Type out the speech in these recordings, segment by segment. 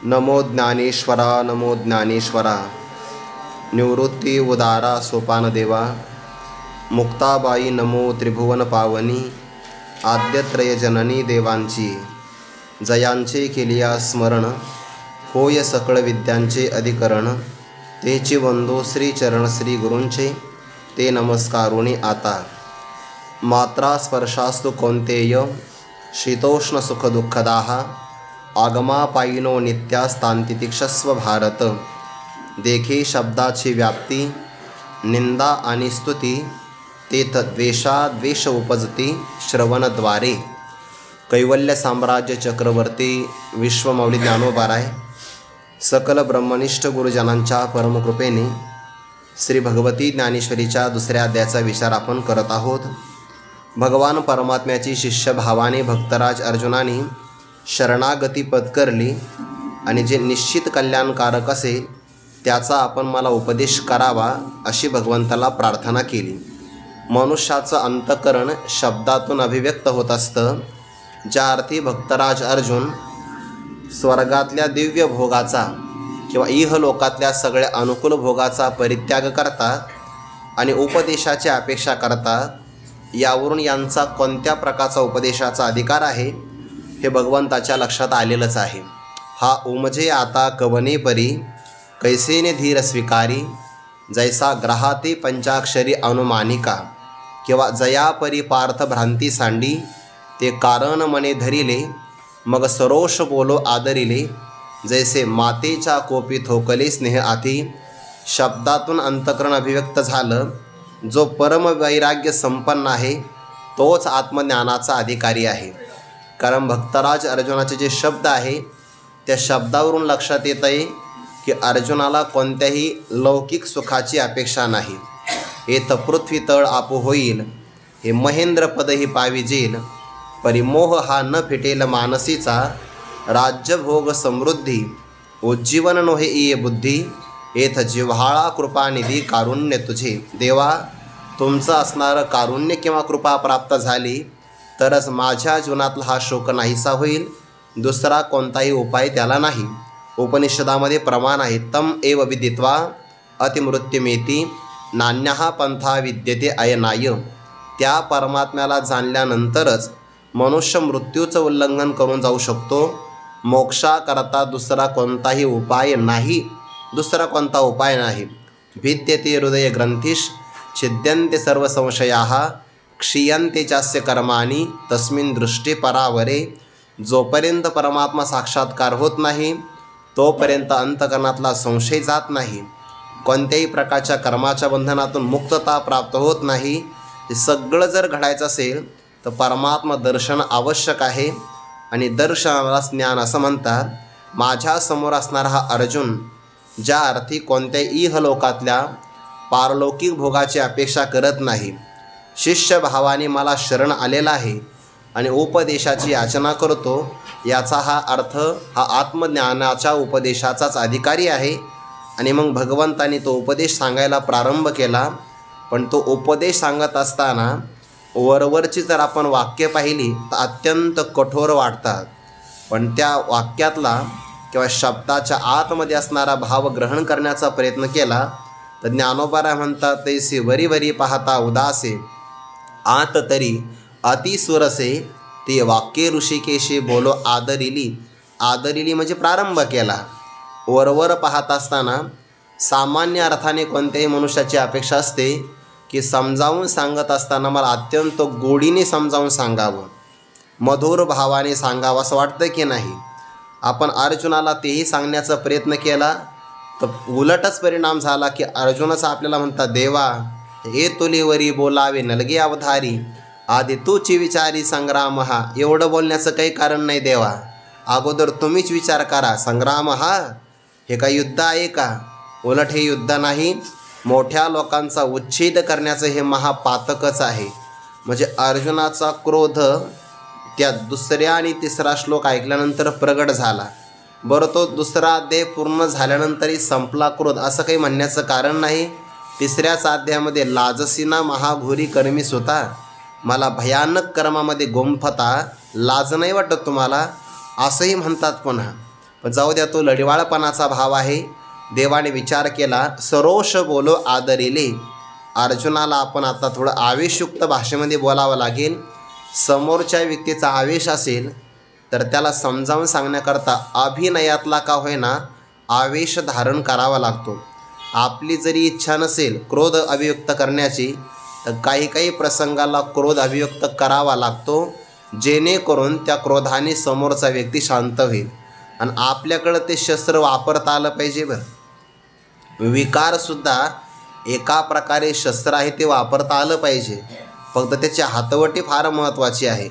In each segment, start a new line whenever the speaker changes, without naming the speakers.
नमो ज्ञानेश्वरा नमो ज्ञानेश्वरा। निवृत्ती उदारा सोपानदेवा। मुक्ताबाई नमो त्रिभुवन पावनी। आद्यत्रय जननी देवांची जयांचे केलिया स्मरण। होय सकळ विद्यांचे अधिकरण। तेची वंदो श्री चरण श्री गुरूंचे ते नमस्कारुणी आता। मात्रा स्पर्शास्तु कौंतेय शीतोष्ण सुख दुःखदाहा। आगमा पायिनो नित्यास्तांतितिक्षस्व भारत। देखे शब्दाची व्याप्ती निंदा आणि स्तुती। तेथ द्वेष उपजती श्रवणद्वारे। कैवल्य साम्राज्य चक्रवर्ती विश्वमौली ज्ञानोबाराय सकल ब्रह्मनिष्ठ गुरुजनांच्या परमकृपेने श्री भगवती ज्ञानेश्वरीच्या दुसऱ्या अध्यायाचा विचार आपण करत आहोत। भगवान परमात्म्याची शिष्य भावाने भक्तराज अर्जुनाने शरणागती पत्करली आणि जे निश्चित कल्याणकारक असेल त्याचा आपण मला उपदेश करावा अशी भगवंताला प्रार्थना केली। मनुष्याचं अंतःकरण शब्दातून अभिव्यक्त होत असतं। ज्या अर्थी भक्तराज अर्जुन स्वर्गातल्या दिव्य भोगाचा किंवा इहलोकातल्या सगळ्या अनुकूल भोगाचा परित्याग करतात आणि उपदेशाची अपेक्षा करतात। यावरून यांचा कोणत्या प्रकारचा उपदेशाचा अधिकार आहे हे भगवंताच्या लक्षात आलेलंच आहे। हा उमजे आता कवने परी कैसेने धीर स्वीकारी। जैसा ग्रहाते पंचाक्षरी अनुमानिका किंवा जया परी पार्थ भ्रांती सांडी। ते कारण मने धरिले मग सरोष बोलो आदरिले। जैसे मातेच्या कोपी थोकले स्नेह आती। शब्दातून अंतःकरण अभिव्यक्त झालं। जो परम वैराग्य संपन्न आहे तोच आत्मज्ञानाचा अधिकारी आहे। कारण भक्तराज अर्जुनाचे जे शब्द आहे त्या शब्दावरून लक्षात येत आहे की अर्जुनाला कोणत्याही लौकिक सुखाची अपेक्षा नाही। हे पृथ्वी तळ आपो होईल हे महेंद्र पदही पाविजेल। परिमोह हा न फिटेल मानसीचा। राज्यभोग समृद्धी उज्जीवन नोहे इये बुद्धी। एथ जिव्हाळा कृपानिधी कारुण्य तुझे। देवा तुमचं असणारं कारुण्य किंवा कृपा प्राप्त झाली तरच माझ्या जीवनातला हा शोक नाहीसा होईल। दुसरा कोणताही उपाय त्याला नाही। उपनिषदामध्ये प्रमाण आहे तम एव विदित्वा अतिमृत्युमेती नान्यहा पंथा विद्यते अयनाय। त्या परमात्म्याला जाणल्यानंतरच मनुष्य मृत्यूचं उल्लंघन करून जाऊ शकतो। मोक्षाकरता दुसरा कोणताही उपाय नाही। दुसरा उपाय नाही। भिद्यते हृदय ग्रंथीश छिद्यन्ते सर्व संशयाः। क्षीयन्ते चास्य कर्माणि तस्मिन् दृष्टी परावरे। जोपर्यंत परमात्मा साक्षात्कार होत नाही तोपर्यंत अंतकरणातला संशय जात नाही। कोणत्याही प्रकारच्या कर्माच्या बंधनातून मुक्तता प्राप्त होत नाही। हे सगळं जर घडायचं असेल तर परमात्मा दर्शन आवश्यक आहे आणि दर्शनाला ज्ञान असं म्हणतात। माझ्यासमोर असणारा हा अर्जुन ज्या अर्थी कोणत्याही इहलोकातल्या पारलौकिक भोगाची अपेक्षा करत नाही। शिष्य भावाने मला शरण आलेला आहे आणि उपदेशाची याचना करतो याचा हा अर्थ हा आत्मज्ञानाच्या उपदेशाचाच अधिकारी आहे। आणि मग भगवंताने तो उपदेश सांगायला प्रारंभ केला। पण तो उपदेश सांगत असताना वरवरची जर आपण वाक्य पाहिली तर अत्यंत कठोर वाटतात। पण त्या वाक्यातला किंवा शब्दाच्या आतमध्ये असणारा भाव ग्रहण करण्याचा प्रयत्न केला तर ज्ञानोबाराय म्हणतात तैसी वरी वरी पाहता उदासे आत तरी अतिसुरसे। ते वाक्य ऋषिकेशी बोलो आदरिली। आदरिली म्हणजे प्रारंभ केला। वरवर पाहत असताना सामान्य अर्थाने कोणत्याही मनुष्याची अपेक्षा असते की समजावून सांगत असताना मला अत्यंत गोडीने समजावून सांगावं, मधुर भावाने सांगावं असं वाटतं की नाही। आपण अर्जुनाला तेही सांगण्याचा प्रयत्न केला तर उलटच परिणाम झाला की अर्जुनच आपल्याला म्हणतात देवा हे तुलीवरी बोलावे नलगे अवधारी। आधी तूची विचारी संग्राम हा। एवढं बोलण्याचं काही कारण नाही देवा। अगोदर तुम्हीच विचार करा। संग्राम हा हे काय युद्ध आहे का? उलट हे युद्ध नाही, मोठ्या लोकांचा उच्छेद करण्याचं हे महापातकच आहे। म्हणजे अर्जुनाचा क्रोध त्या दुसऱ्या आणि तिसरा श्लोक ऐकल्यानंतर प्रगट झाला। बरं तो दुसरा अध्याय पूर्ण झाल्यानंतरही संपला क्रोध असं काही म्हणण्याचं कारण नाही। तिसऱ्याच अध्यायामध्ये लाजसीना महाघोरी कर्मीस होता। मला भयानक कर्मामध्ये गुंफता लाज नाही वाटत तुम्हाला असंही म्हणतात पुन्हा। पण जाऊ द्या, तो लढिवाळपणाचा भाव आहे. देवाने विचार केला, सरोष बोलो आदरिले. अर्जुनाला आपण आता थोडं आवेशयुक्त भाषेमध्ये बोलावं लागेल. समोरच्या व्यक्तीचा आवेश असेल तर त्याला समजावून सांगण्याकरता अभिनयातला का होईना आवेश धारण करावा लागतो. आपली जरी इच्छा नसेल क्रोध अभिव्यक्त करण्याची, तर काही काही प्रसंगाला क्रोध अभिव्यक्त करावा लागतो, जेणेकरून त्या क्रोधाने समोरचा व्यक्ती शांत होईल. आणि आपल्याकडं ते शस्त्र वापरता आलं पाहिजे. विकारसुद्धा एका प्रकारे शस्त्र आहे, ते वापरता आलं पाहिजे. फक्त त्याची हातवटी फार महत्त्वाची आहे.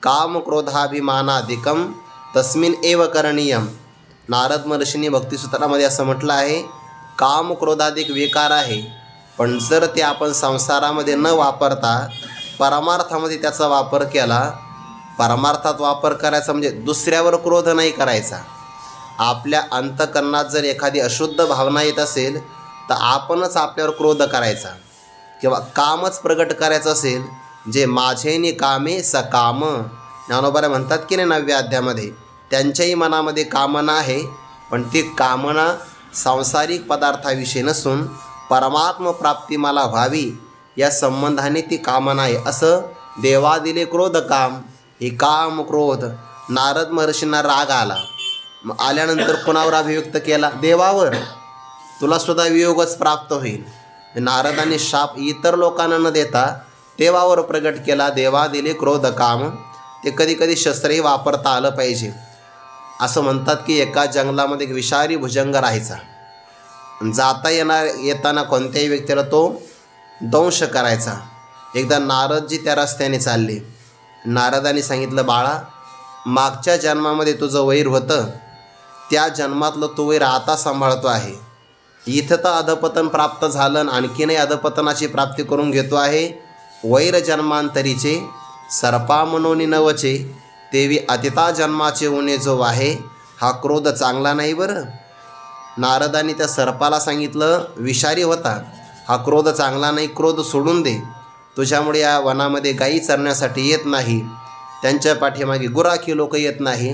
काम क्रोधाभिमानाधिकम तस्मिन एव करणीयम. नारद महर्षींनी भक्तिसूत्रामध्ये असं म्हटलं आहे, काम क्रोधाधिक विकार आहे, पण जर ते आपण संसारामध्ये न वापरता परमार्थामध्ये त्याचा वापर केला. परमार्थात वापर करायचा म्हणजे दुसऱ्यावर क्रोध नाही करायचा. आपल्या अंतःकरणात जर एखादी अशुद्ध भावना येत असेल तर आपणच आपल्यावर क्रोध करायचा. किंवा कामच प्रगट करायचं असेल, जे माझेनी कामे सकाम. ज्ञानोबा म्हणतात की नाही 9व्या अध्यायामध्ये, त्यांच्याही मनामध्ये कामना आहे, पण ती कामना सांसारिक पदार्थाविषयी नसून परमात्म प्राप्ती मला व्हावी या संबंधाने ती कामना आहे. असं देवा दिले क्रोध काम. हे काम क्रोध. नारद महर्षींना राग आला. आल्यानंतर कोणावर अभिव्यक्त केला? देवावर. तुला सुद्धा वियोगच प्राप्त होईल. नारदांनी शाप इतर लोकांना न देता देवावर प्रगट केला. देवा दिले क्रोध काम. ते कधी कधी शस्त्रही वापरता आलं पाहिजे. असं म्हणतात की एका जंगलामध्ये एक विषारी भुजंग राहायचा. जाता येताना कोणत्याही व्यक्तीला तो दंश करायचा. एकदा नारदजी त्या रस्त्याने चालले. नारदांनी सांगितलं, बाळा, मागच्या जन्मामध्ये तुझं वैर होतं, त्या जन्मातलं तो वैर आता सांभाळतो आहे. इथं तर अधपतन प्राप्त झालं, आणखीनही अधपतनाची प्राप्ती करून घेतो आहे. वैर जन्मांतरीचे सर्पा मनोनी नवचे, तेवी अतिता जन्माचे उणे जो आहे. हा क्रोध चांगला नाही बरं. नारदांनी त्या सर्पाला सांगितलं, विषारी होता, हा क्रोध चांगला नाही, क्रोध सोडून दे. तुझ्यामुळे या वनामध्ये गायी चरण्यासाठी येत नाही, त्यांच्या पाठीमागे गुराखी लोक येत नाही,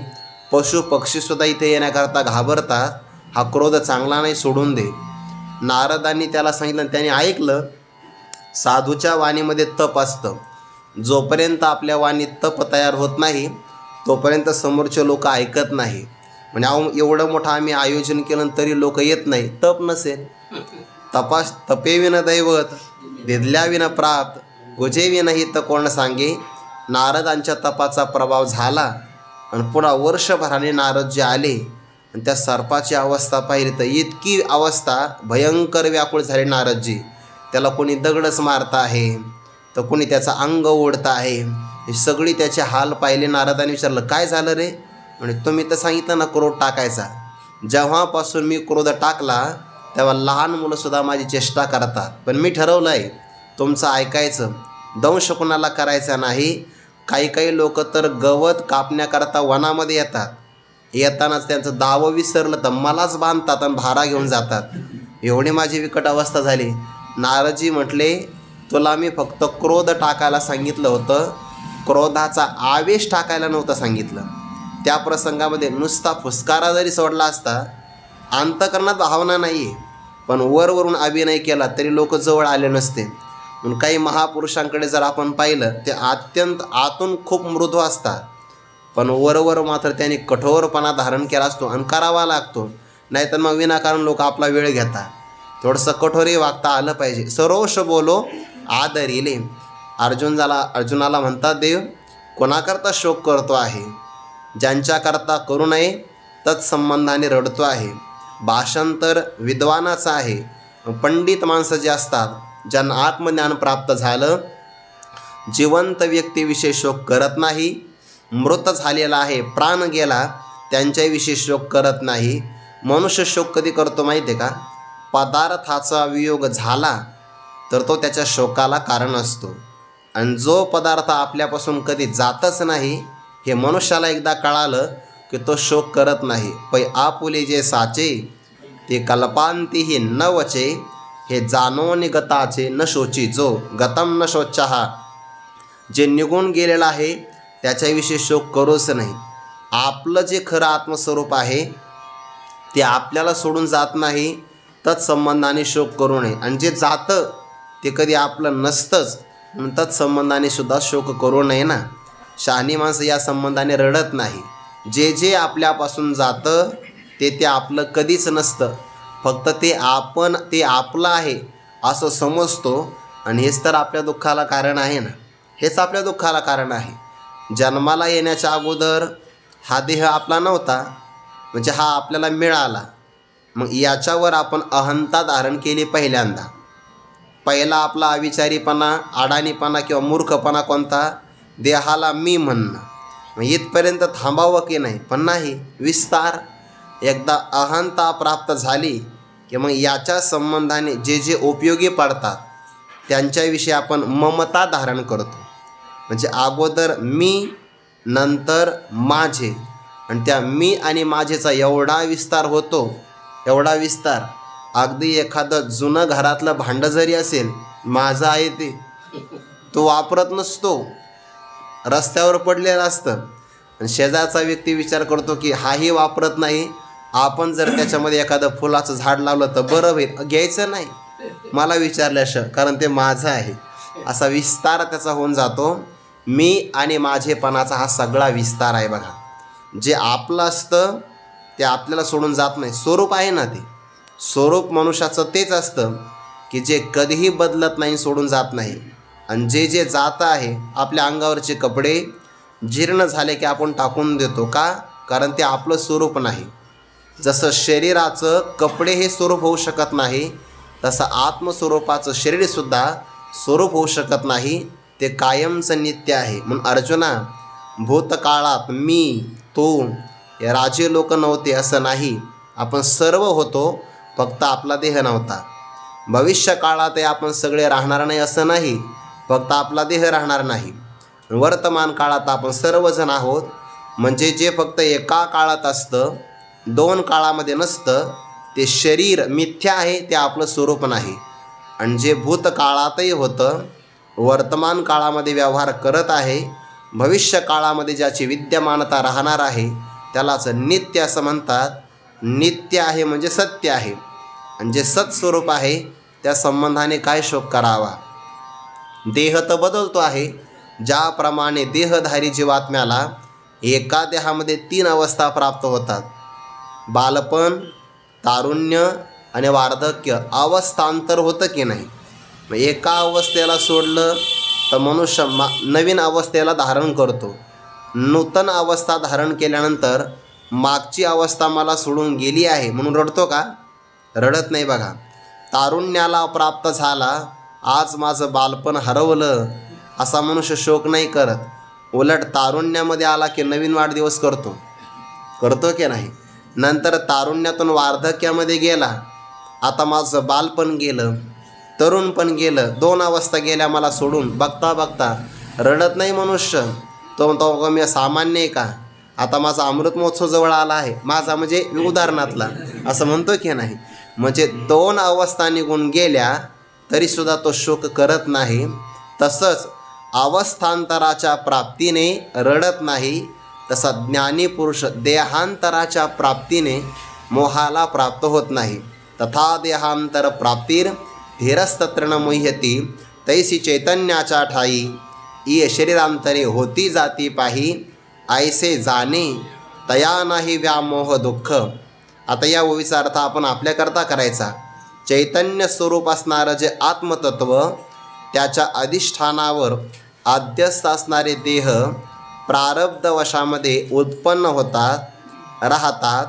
पशु पक्षीसुद्धा इथे येण्याकरता घाबरतात. हा क्रोध चांगला नाही, सोडून दे. नारदांनी त्याला सांगितलं, त्याने ऐकलं. साधूच्या वाणीमध्ये तप असतं. जोपर्यंत आपल्या वाणीत तप तयार होत नाही तोपर्यंत समोरचे लोक ऐकत नाही. म्हणजे एवढं मोठं आम्ही आयोजन केलं तरी लोक येत नाही. तप नसेल. तपेविन दैवत दिदल्याविन प्राप्त गुजेविन ही तर कोण सांगे. नारदांच्या तपाचा प्रभाव झाला आणि पुन्हा वर्षभराने नारद जे आले आणि त्या सर्पाची अवस्था पाहिली तर इतकी अवस्था भयंकर व्याकुळ झाली नारदजी. त्याला कोणी दगडच मारत आहे तर कोणी त्याचं अंग ओढतं आहे. हे सगळी त्याचे हाल पाहिले. नारदांनी विचारलं, काय झालं रे? म्हणजे तुम्ही तर सांगितलं ना क्रोध टाकायचा. जेव्हापासून मी क्रोध टाकला तेव्हा लहान मुलंसुद्धा माझी चेष्टा करतात. पण मी ठरवलं आहे तुमचं ऐकायचं, दंश कोणाला करायचा नाही. काही काही लोक तर गवत कापण्याकरता वनामध्ये येतात. येतानाच त्यांचं दावं विसरलं तर मलाच बांधतात आणि भारा घेऊन जातात. एवढी माझी विकट अवस्था झाली. नारदजी म्हटले, तुला मी फक्त क्रोध टाकायला सांगितलं होतं, क्रोधाचा आवेश टाकायला नव्हतं सांगितलं. त्या प्रसंगामध्ये नुसता फुसकारा जरी सोडला असता, अंतःकरणात भावना नाही आहे, पण वरवरून अभिनय केला तरी लोक जवळ आले नसते. म्हणून काही महापुरुषांकडे जर आपण पाहिलं ते अत्यंत आतून खूप मृदू असतात, पण वरवर मात्र त्यांनी कठोरपणा धारण केला असतो आणि करावा लागतो. नाहीतर मग विनाकारण लोक आपला वेळ घेतात. थोडंसं कठोरही वागता आलं पाहिजे. सरोष बोलो आदरिले. अर्जुनाला म्हणतात, देव कोणाकरता शोक करतो आहे? ज्यांच्याकरता करू नये तत्संबंधाने रडतो आहे. भाषांतर विद्वानाचं आहे. पंडित माणसं जे असतात, ज्यांना आत्मज्ञान प्राप्त झालं, जिवंत व्यक्तीविषयी शोक करत नाही. मृत झालेला आहे, प्राण गेला, त्यांच्याविषयी शोक करत नाही. मनुष्य शोक कधी करतो माहिती आहे का? पदार्थाचा वियोग झाला तर तो त्याच्या शोकाला कारण असतो. आणि जो पदार्थ आपल्यापासून कधी जातच नाही हे मनुष्याला एकदा कळालं की तो शोक करत नाही. पै आपुले जे साचे ते कल्पांतीही न वचे, हे जाणो निगताचे न शोची जो गतम न शोचा. जे निघून गेलेलं आहे त्याच्याविषयी शोक करूच नाही. आपलं जे खरं आत्मस्वरूप आहे ते आपल्याला सोडून जात नाही, तत्संबंधाने शोक करू नये. आणि जे जातं ते कधी आपलं नसतंच, म्हणून तत्संबंधाने सुद्धा शोक करू नये ना. शहाणी माणसं या संबंधाने रडत नाही. जे जे आपल्यापासून जातं ते आपलं कधीच नसतं, फक्त ते आपलं आहे असं समजतो. आणि हेच तर आपल्या दुःखाला कारण आहे ना. हेच आपल्या दुःखाला कारण आहे. जन्माला येण्याच्या अगोदर हा देह आपला नव्हता, म्हणजे हा आपल्याला मिळाला. मग याच्यावर आपण अहंता धारण केली पहिल्यांदा. पहिला आपला अविचारीपणा, अडाणीपणा किंवा मूर्खपणा कोणता? देहाला मी म्हणणं. मग इथपर्यंत थांबावं की नाही? पण नाही, विस्तार. एकदा अहंता प्राप्त झाली की मग याच्या संबंधाने जे जे उपयोगी पडतात त्यांच्याविषयी आपण ममता धारण करतो. म्हणजे अगोदर मी, नंतर माझे, आणि त्या मी आणि माझेचा एवढा विस्तार होतो, एवढा विस्तार. अगदी एखादं जुनं घरातलं भांडं जरी असेल, माझं आहे ते, तो वापरत नसतो, रस्त्यावर पडलेलं असतं. आणि शेजारचा व्यक्ती विचार करतो की हाही वापरत नाही, आपण जर त्याच्यामध्ये एखादं फुलाचं झाड लावलं तर बरं होईल. घ्यायचं नाही मला विचारल्याशिवाय, कारण ते माझं आहे. असा विस्तार त्याचा होऊन जातो. मी आणि माझेपणाचा हा सगळा विस्तार आहे बघा. जे आपलं असतं ते आपल्याला सोडून जात नाही. स्वरूप आहे ना ते. स्वरूप मनुष्याचं तेच असतं की जे कधीही बदलत नाही, सोडून जात नाही. आणि जे जे जातं आहे, आपल्या अंगावरचे कपडे जीर्ण झाले की आपण टाकून देतो. का? कारण ते आपलं स्वरूप नाही. जसं शरीराचं कपडे हे स्वरूप होऊ शकत नाही, तसं आत्मस्वरूपाचं शरीरसुद्धा स्वरूप होऊ शकत नाही. ते कायमचं नित्य आहे. म्हणून अर्जुना, भूतकाळात मी, तू, हे राजे लोक नव्हते असं नाही. आपण सर्व होतो, फक्त आपला देह नव्हता. भविष्य काळातही आपण सगळे राहणार नाही असं नाही, फक्त आपला देह राहणार नाही. वर्तमान काळात आपण सर्वजण आहोत. म्हणजे जे फक्त एका काळात असतं, दोन काळामध्ये नसतं, ते शरीर मिथ्या आहे, ते आपलं स्वरूप नाही. आणि जे भूतकाळातही होतं, वर्तमान काळामध्ये व्यवहार करत आहे, भविष्य काळामध्ये ज्याची विद्यमानता राहणार आहे त्यालाच नित्य असं म्हणतात. नित्य आहे म्हणजे सत्य आहे. आणि जे सत्स्वरूप आहे त्या संबंधाने काय शोक करावा? देह तर बदलतो आहे. ज्याप्रमाणे देहधारी जीवात्म्याला एका देहामध्ये 3 अवस्था प्राप्त होतात, बालपण, तारुण्य आणि वार्धक्य. अवस्थांतर होतं की नाही? मग एका अवस्थेला सोडलं तर मनुष्य नवीन अवस्थेला धारण करतो. नूतन अवस्था धारण केल्यानंतर मागची अवस्था मला सोडून गेली आहे म्हणून रडतो का? रडत नाही बघा. तारुण्याला प्राप्त झाला, आज माझं बालपण हरवलं, असा मनुष्य शोक नाही करत. उलट तारुण्यामध्ये आला की नवीन वाढदिवस करतो की नाही? नंतर तारुण्यातून वार्धक्यामध्ये गेला, आता माझं बालपण गेलं, तरुण पण गेलं, 2 अवस्था गेल्या मला सोडून. बघता बघता रडत नाही मनुष्य. तो मी सामान्य आहे का? आता माझा अमृत महोत्सव जवळ आला आहे, माझा म्हणजे उदाहरणातला, असं म्हणतो की नाही? म्हणजे 2 अवस्था निघून गेल्या तरीसुद्धा तो शोक करत नाही. तसंच अवस्थांतराच्या प्राप्तीने रडत नाही, तसा ज्ञानी पुरुष देहांतराच्या प्राप्तीने मोहाला प्राप्त होत नाही. तथा देहांतर प्राप्तीर धीरस्तत्र न मुह्यती, तैसी चैतन्याच्या ठाई ये शरीरांतरे होती जाती पाही, ऐसे जाणे तया नाही व्यामोह दुःख. आता या ओवीचा अर्थ आपण आपल्याकरता करायचा. चैतन्य स्वरूप असणारं जे आत्मतत्व, त्याच्या अधिष्ठानावर आद्यस्थ असणारे देह प्रारब्धवशामध्ये उत्पन्न होतात, राहतात,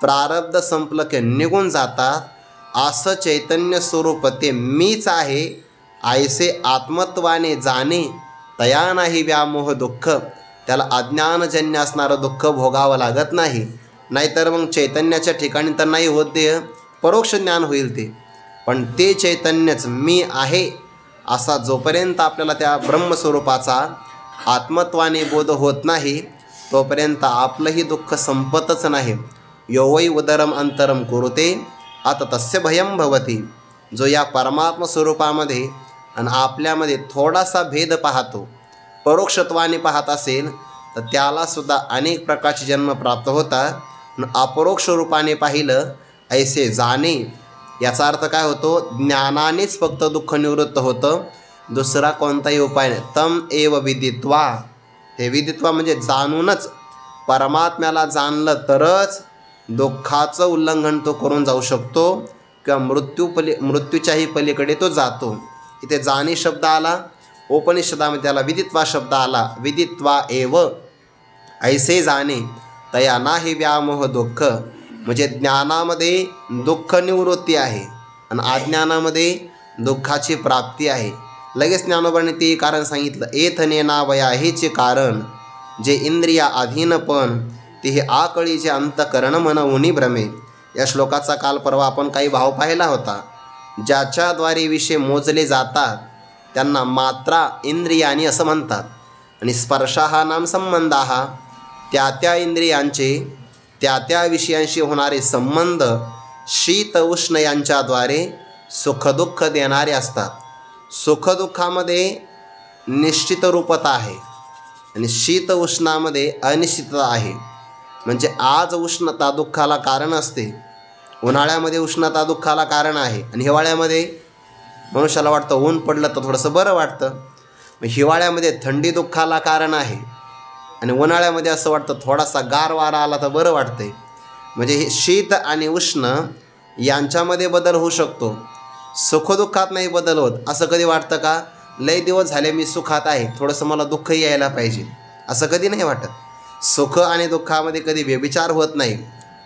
प्रारब्ध संपलं की निघून जातात. असं चैतन्य स्वरूप ते मीच आहे, ऐसे आत्मत्वाने जाणे तया नाही व्यामोह दुःख. त्याला अज्ञानजन्य असणारं दुःख भोगावं लागत नाही. नाहीतर मग चैतन्याच्या ठिकाणी तर नाही होत देह, परोक्ष ज्ञान होईल ते. पण ते चैतन्यच मी आहे असा जोपर्यंत आपल्याला त्या ब्रह्मस्वरूपाचा आत्मत्वाने बोध होत नाही, तोपर्यंत आपलंही दुःख संपतच नाही. यो वै उदरम अंतरम कुरुते अत तस्य भयम भवती. जो या परमात्मा स्वरूपामध्ये आणि आपल्यामध्ये थोडासा भेद पाहतो, परोक्षत्वाने पाहत असेल, तर त्यालासुद्धा अनेक प्रकारचे जन्म प्राप्त होतात. अपरोक्ष रूपाने पाहिलं ऐसे जाणे, याचा अर्थ काय होतो, ज्ञानानेच फक्त दुःख निवृत्त होतं, दुसरा कोणताही उपाय नाही. तम एव विदित्वा, हे विदित्वा म्हणजे जाणूनच, परमात्म्याला जाणलं तरच दुःखाचं उल्लंघन तो करून जाऊ शकतो किंवा मृत्यूच्याही पलीकडे तो जातो. इथे जाणे शब्द आला, उपनिषदामध्ये त्याला विदित्वा शब्द आला. विदित्वा एव, ऐसे जाणे, तया नाही व्यामोह दुःख, म्हणजे ज्ञानामध्ये दुःख निवृत्ती आहे आणि अज्ञानामध्ये दुःखाची प्राप्ती आहे. लगेच ज्ञानोबाने ते कारण सांगितलं, एथने नावया, हेचे कारण, जे इंद्रिया अधीनपण, ते हे आकळीचे अंतकरण म्हणून भ्रमे. या श्लोकाचा काल परवा आपण काही भाव पाहिला होता. ज्याच्याद्वारे विषय मोजले जातात त्यांना मात्रा इंद्रियानी असं म्हणतात. आणि स्पर्शाहा नाम संबंधाहा, त्या त्या इंद्रियांचे त्या त्या विषयांशी होणारे संबंध शीत उष्ण यांच्याद्वारे सुखदुःख देणारे असतात. सुखदुःखामध्ये निश्चित रूपता आहे आणि शीत उष्णामध्ये अनिश्चितता आहे. म्हणजे आज उष्णता दुःखाला कारण असते, उन्हाळ्यामध्ये उष्णता दुःखाला कारण आहे, आणि हिवाळ्यामध्ये मनुष्याला वाटतं ऊन पडलं तर थोडंसं बरं वाटतं. हिवाळ्यामध्ये थंडी दुःखाला कारण आहे आणि उन्हाळ्यामध्ये असं वाटतं थोडासा गार वारा आला तर बरं वाटतंय. म्हणजे हे शीत आणि उष्ण यांच्यामध्ये बदल होऊ शकतो, सुखदुःखात नाही बदल होत. असं कधी वाटतं का, लय दिवस झाले मी सुखात आहे, थोडंसं मला दुःखही यायला पाहिजे, असं कधी नाही वाटत. सुख आणि दुःखामध्ये कधी व्यभिचार होत नाही,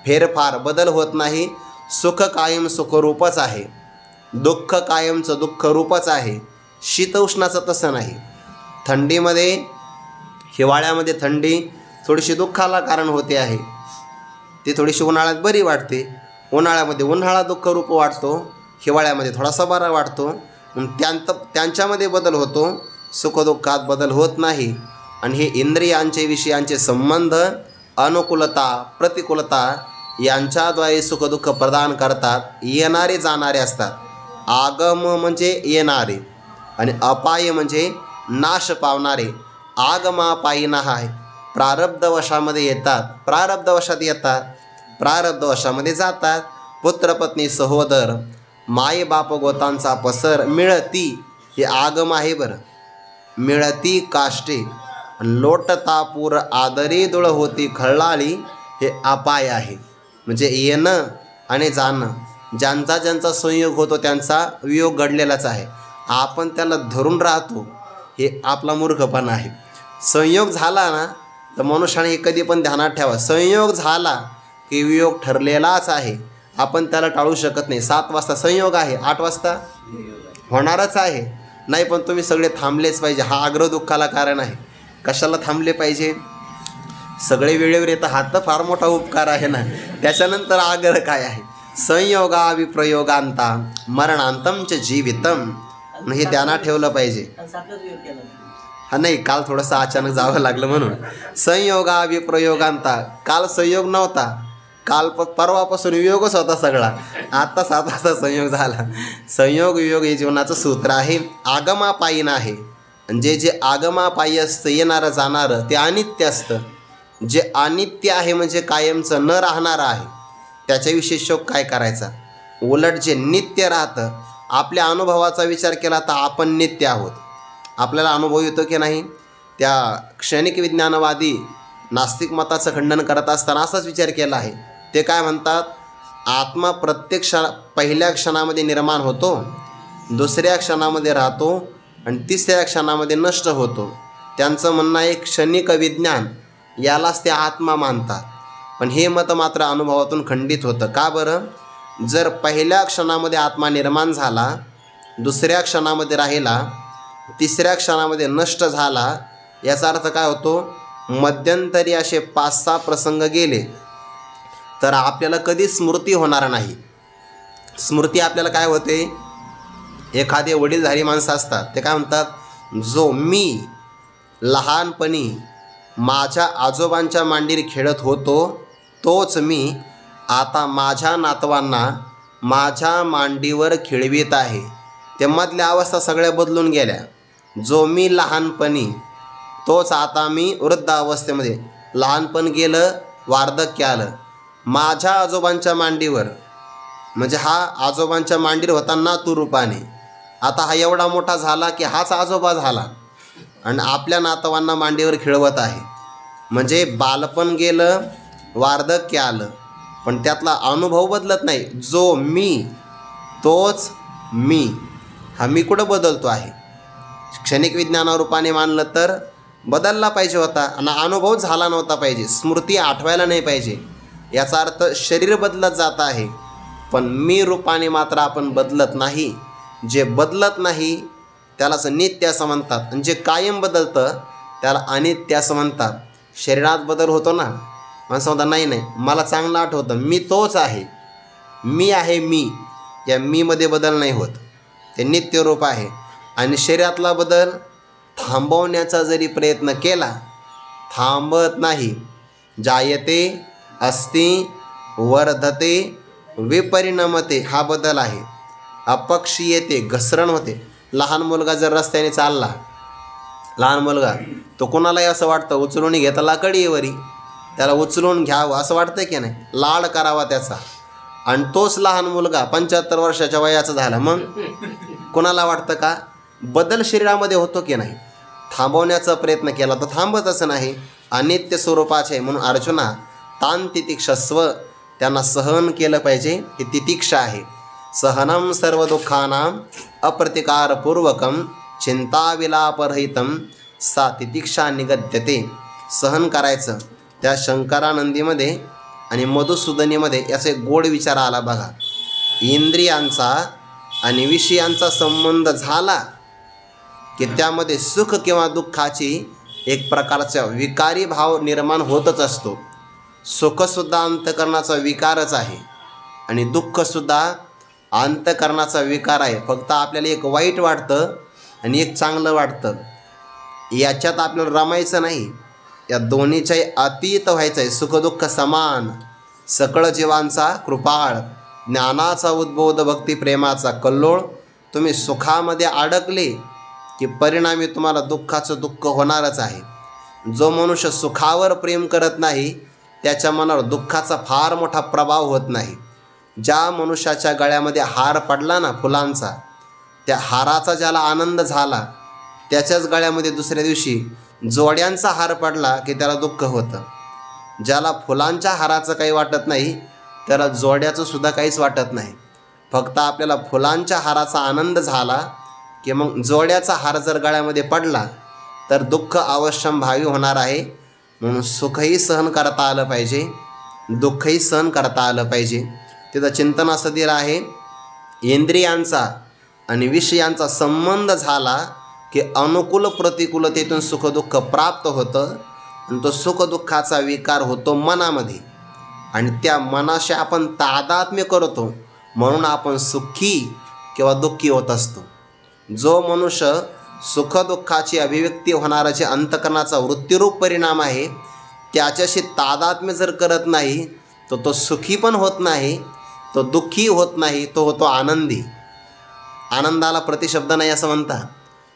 फेरफार बदल होत नाही. सुख कायम सुखरूपच आहे, दुःख कायमचं दुःखरूपच आहे. शीत उष्णाचं तसं नाही. थंडीमध्ये, हिवाळ्यामध्ये थंडी थोडीशी दुःखाला कारण होते आहे, ती थोडीशी उन्हाळ्यात बरी वाटते. उन्हाळ्यामध्ये उन्हाळा दुःखरूप वाटतो, हिवाळ्यामध्ये थोडासा बरा वाटतो. त्यांच्यामध्ये बदल होतो, सुखदुःखात बदल होत नाही. आणि हे इंद्रियांचे विषयांचे संबंध अनुकूलता प्रतिकूलता यांच्याद्वारे सुखदुःख प्रदान करतात. येणारे जाणारे असतात. आगम म्हणजे येणारे आणि अपाय म्हणजे नाश पावणारे. आगमापायीना आहे, प्रारब्धवशामध्ये येतात, प्रारब्धवशात येतात, प्रारब्धवशामध्ये जातात. पुत्रपत्नी सहोदर माय बाप गोतांचा पसर मिळती, हे आगम आहे बरं. मिळती काष्टे लोटतापूर आदरी दुळ होती खळाळी, हे अपाय आहे. म्हणजे येणं आणि जाणं, ज्यांचा ज्यांचा संयोग होतो त्यांचा वियोग घडलेलाच आहे. आपण त्याला धरून राहतो, हे आपला मूर्खपणा आहे. संयोग झाला ना तर मनुष्याने हे कधी पण ध्यानात ठेवा, संयोग झाला की वियोग ठरलेलाच आहे, आपण त्याला टाळू शकत नाही. 7 वाजता संयोग आहे, 8 वाजता होणारच आहे. नाही पण तुम्ही सगळे थांबलेच पाहिजे, हा आग्रह दुःखाला कारण आहे. कशाला थांबले पाहिजे, सगळे वेळेवर येतं, हा तर फार मोठा उपकार आहे ना. त्याच्यानंतर आग्रह काय आहे, संयोगा विप्रयोगांता मरणांतम च जीवितम, हे ध्यानात ठेवलं पाहिजे. हा नाही, काल थोडंसं अचानक जावं लागलं म्हणून. संयोगा विप्रयोगांता, काल संयोग नव्हता, काल परवापासून वियोगच होता सगळा, आता 7 वाजता संयोग झाला. संयोग वियोग हे जीवनाचं सूत्र आहे. आगमापायीन आहे, जे जे आगमापायी असतं, येणारं जाणारं, ते अनित्य असतं. जे अनित्य आहे म्हणजे कायमचं न राहणारं आहे, त्याच्याविषयी शोक काय करायचा. उलट जे नित्य राहतं, आपल्या अनुभवाचा विचार केला तर आपण नित्य आहोत. आपल्याला अनुभव येतो की नाही. त्या क्षणिक विज्ञानवादी नास्तिक मताचं खंडन करत असताना असाच विचार केला आहे. ते काय म्हणतात, आत्मा प्रत्येक पहिल्या क्षणामध्ये निर्माण होतो, दुसऱ्या क्षणामध्ये राहतो आणि तिसऱ्या क्षणामध्ये नष्ट होतो. त्यांचं म्हणणं आहे क्षणिक विज्ञान यालाच ते आत्मा मानतात. पण हे मत मात्र अनुभवातून खंडित होतं. का बरं, जर पहिल्या क्षणामध्ये आत्मा निर्माण झाला, दुसऱ्या क्षणामध्ये राहिला, तिसऱ्या क्षणामध्ये नष्ट झाला, याचा अर्थ काय होतो, मध्यंतरी असे 5-6 प्रसंग गेले तर आपल्याला कधी स्मृती होणार नाही. स्मृती आपल्याला काय होते, एखादे वडीलधारी माणसं असतात, ते काय म्हणतात, जो मी लहानपणी माझ्या आजोबांच्या मांडीवर खेळत होतो तोच मी आता माझ्या नातवांना माझ्या मांडीवर खेळवीत आहे. तेव्हातल्या अवस्था सगळ्या बदलून गेल्या. जो मी लहानपणी तोच आता मी वृद्ध अवस्थेमध्ये. लहानपण गेलं, वार्धक्य आलं. माझ्या आजोबांच्या मांडीवर, म्हणजे हा आजोबांच्या मांडीवर होता नातू रूपाने. आता हा एवढा मोठा झाला की हाच आजोबा झाला आणि आपल्या नातवांना मांडीवर खेळवत आहे. म्हणजे बालपण गेलं, वार्धक्य आलं, पण त्यातला अनुभव बदलत नाही. जो मी तोच मी. हा मी कुठं बदलतो आहे? क्षणिक विज्ञानारूपाने मानलं तर बदलला पाहिजे होता आणि अनुभव झाला नव्हता पाहिजे, स्मृती आठवायला नाही पाहिजे. याचा अर्थ शरीर बदलत जात आहे, पण मी रूपाने मात्र आपण बदलत नाही. जे बदलत नाही त्यालाच नित्य असं म्हणतात आणि जे कायम बदलतं त्याला अनित्य असं म्हणतात. शरीरात बदल होतो ना, माणसं म्हणतात नाही नाही मला चांगलं आठवतं, मी तोच आहे, मी आहे मी. या मीमध्ये बदल नाही होत, ते नित्य रूप आहे. आणि शरीरातला बदल थांबवण्याचा जरी प्रयत्न केला, थांबत नाही. जायते अस्ति वर्धते विपरिणमते, हा बदल आहे. अपक्षीयते, घसरण होते. लहान मुलगा जर रस्त्याने चालला, लहान मुलगा, तो कोणालाही असं वाटतं उचलून घेतला कडीवरी, त्याला उचलून घ्यावं असं वाटतं की नाही, लाड करावा त्याचा. आणि तोच लहान मुलगा 75 वर्षाच्या वयाचा झाला, मग कोणाला वाटतं का? बदल शरीरामध्ये होतो की नाही? थांबवण्याचा प्रयत्न केला तर थांबतच नाही, अनित्य स्वरूपाचे आहे. म्हणून अर्जुना तान तितिक्षस्व, त्यांना सहन केलं पाहिजे, ही तितिक्षा आहे. सहनम सर्व दुःखानां अप्रतिकारपूर्वकम चिंताविलापरहितम सा तितिक्षा निगद्यते. सहन करायचं. त्या शंकरानंदीमध्ये आणि मधुसूदनीमध्ये याचे गोड विचार आला बघा. इंद्रियांचा आणि विषयांचा संबंध झाला की त्यामध्ये सुख किंवा दुःखाची एक प्रकारचा विकारी भाव निर्माण होतच असतो. सुखसुद्धा अंतःकरणाचा विकारच आहे आणि दुःखसुद्धा अंतःकरणाचा विकार आहे. फक्त आपल्याला एक वाईट वाटतं आणि एक चांगलं वाटतं, याच्यात आपल्याला रमायचं नाही. या दोन्हीच्याही अतीत व्हायचं आहे. सुखदुःख समान, सकळ जीवांचा कृपाळ, ज्ञानाचा उद्बोध, भक्ती प्रेमाचा कल्लोळ. तुम्ही सुखामध्ये अडकले की परिणामी तुम्हाला दुःखाचं दुःख होणारच आहे. जो मनुष्य सुखावर प्रेम करत नाही त्याच्या मनावर दुःखाचा फार मोठा प्रभाव होत नाही. ज्या मनुष्याच्या गळ्यामध्ये हार पडला ना फुलांचा, त्या हाराचा ज्याला आनंद झाला, त्याच्याच गळ्यामध्ये दुसऱ्या दिवशी जोड्यांचा हार पडला की त्याला दुःख होतं. ज्याला फुलांच्या हाराचं काही वाटत नाही त्याला जोड्याचं सुद्धा काहीच वाटत नाही. फक्त आपल्याला फुलांच्या हाराचा आनंद झाला की मग जोड्याचा हार जर गळ्यामध्ये पडला तर दुःख अवश्यंभावी होणार आहे. म्हणून सुखही सहन करता आलं पाहिजे, दुःखही सहन करता आलं पाहिजे. तिथं चिंतन असं दिलं आहे, इंद्रियांचा आणि विषयांचा संबंध झाला की अनुकूल प्रतिकूलतेतून सुखदुःख प्राप्त होतं आणि तो सुखदुःखाचा विकार होतो मनामध्ये आणि त्या मनाशी आपण तादात्म्य करतो, म्हणून आपण सुखी किंवा दुःखी होत असतो. जो मनुष्य सुखदुःखाची अभिव्यक्ती होणारा जे अंतःकरणाचा वृत्तिरूप परिणाम आहे त्याच्याशी तादात्म्य जर करत नाही तर तो सुखी पण होत नाही, तो दुःखी होत नाही, तो होतो आनंदी. आनंदाला प्रतिशब्द नाही असं म्हणतात.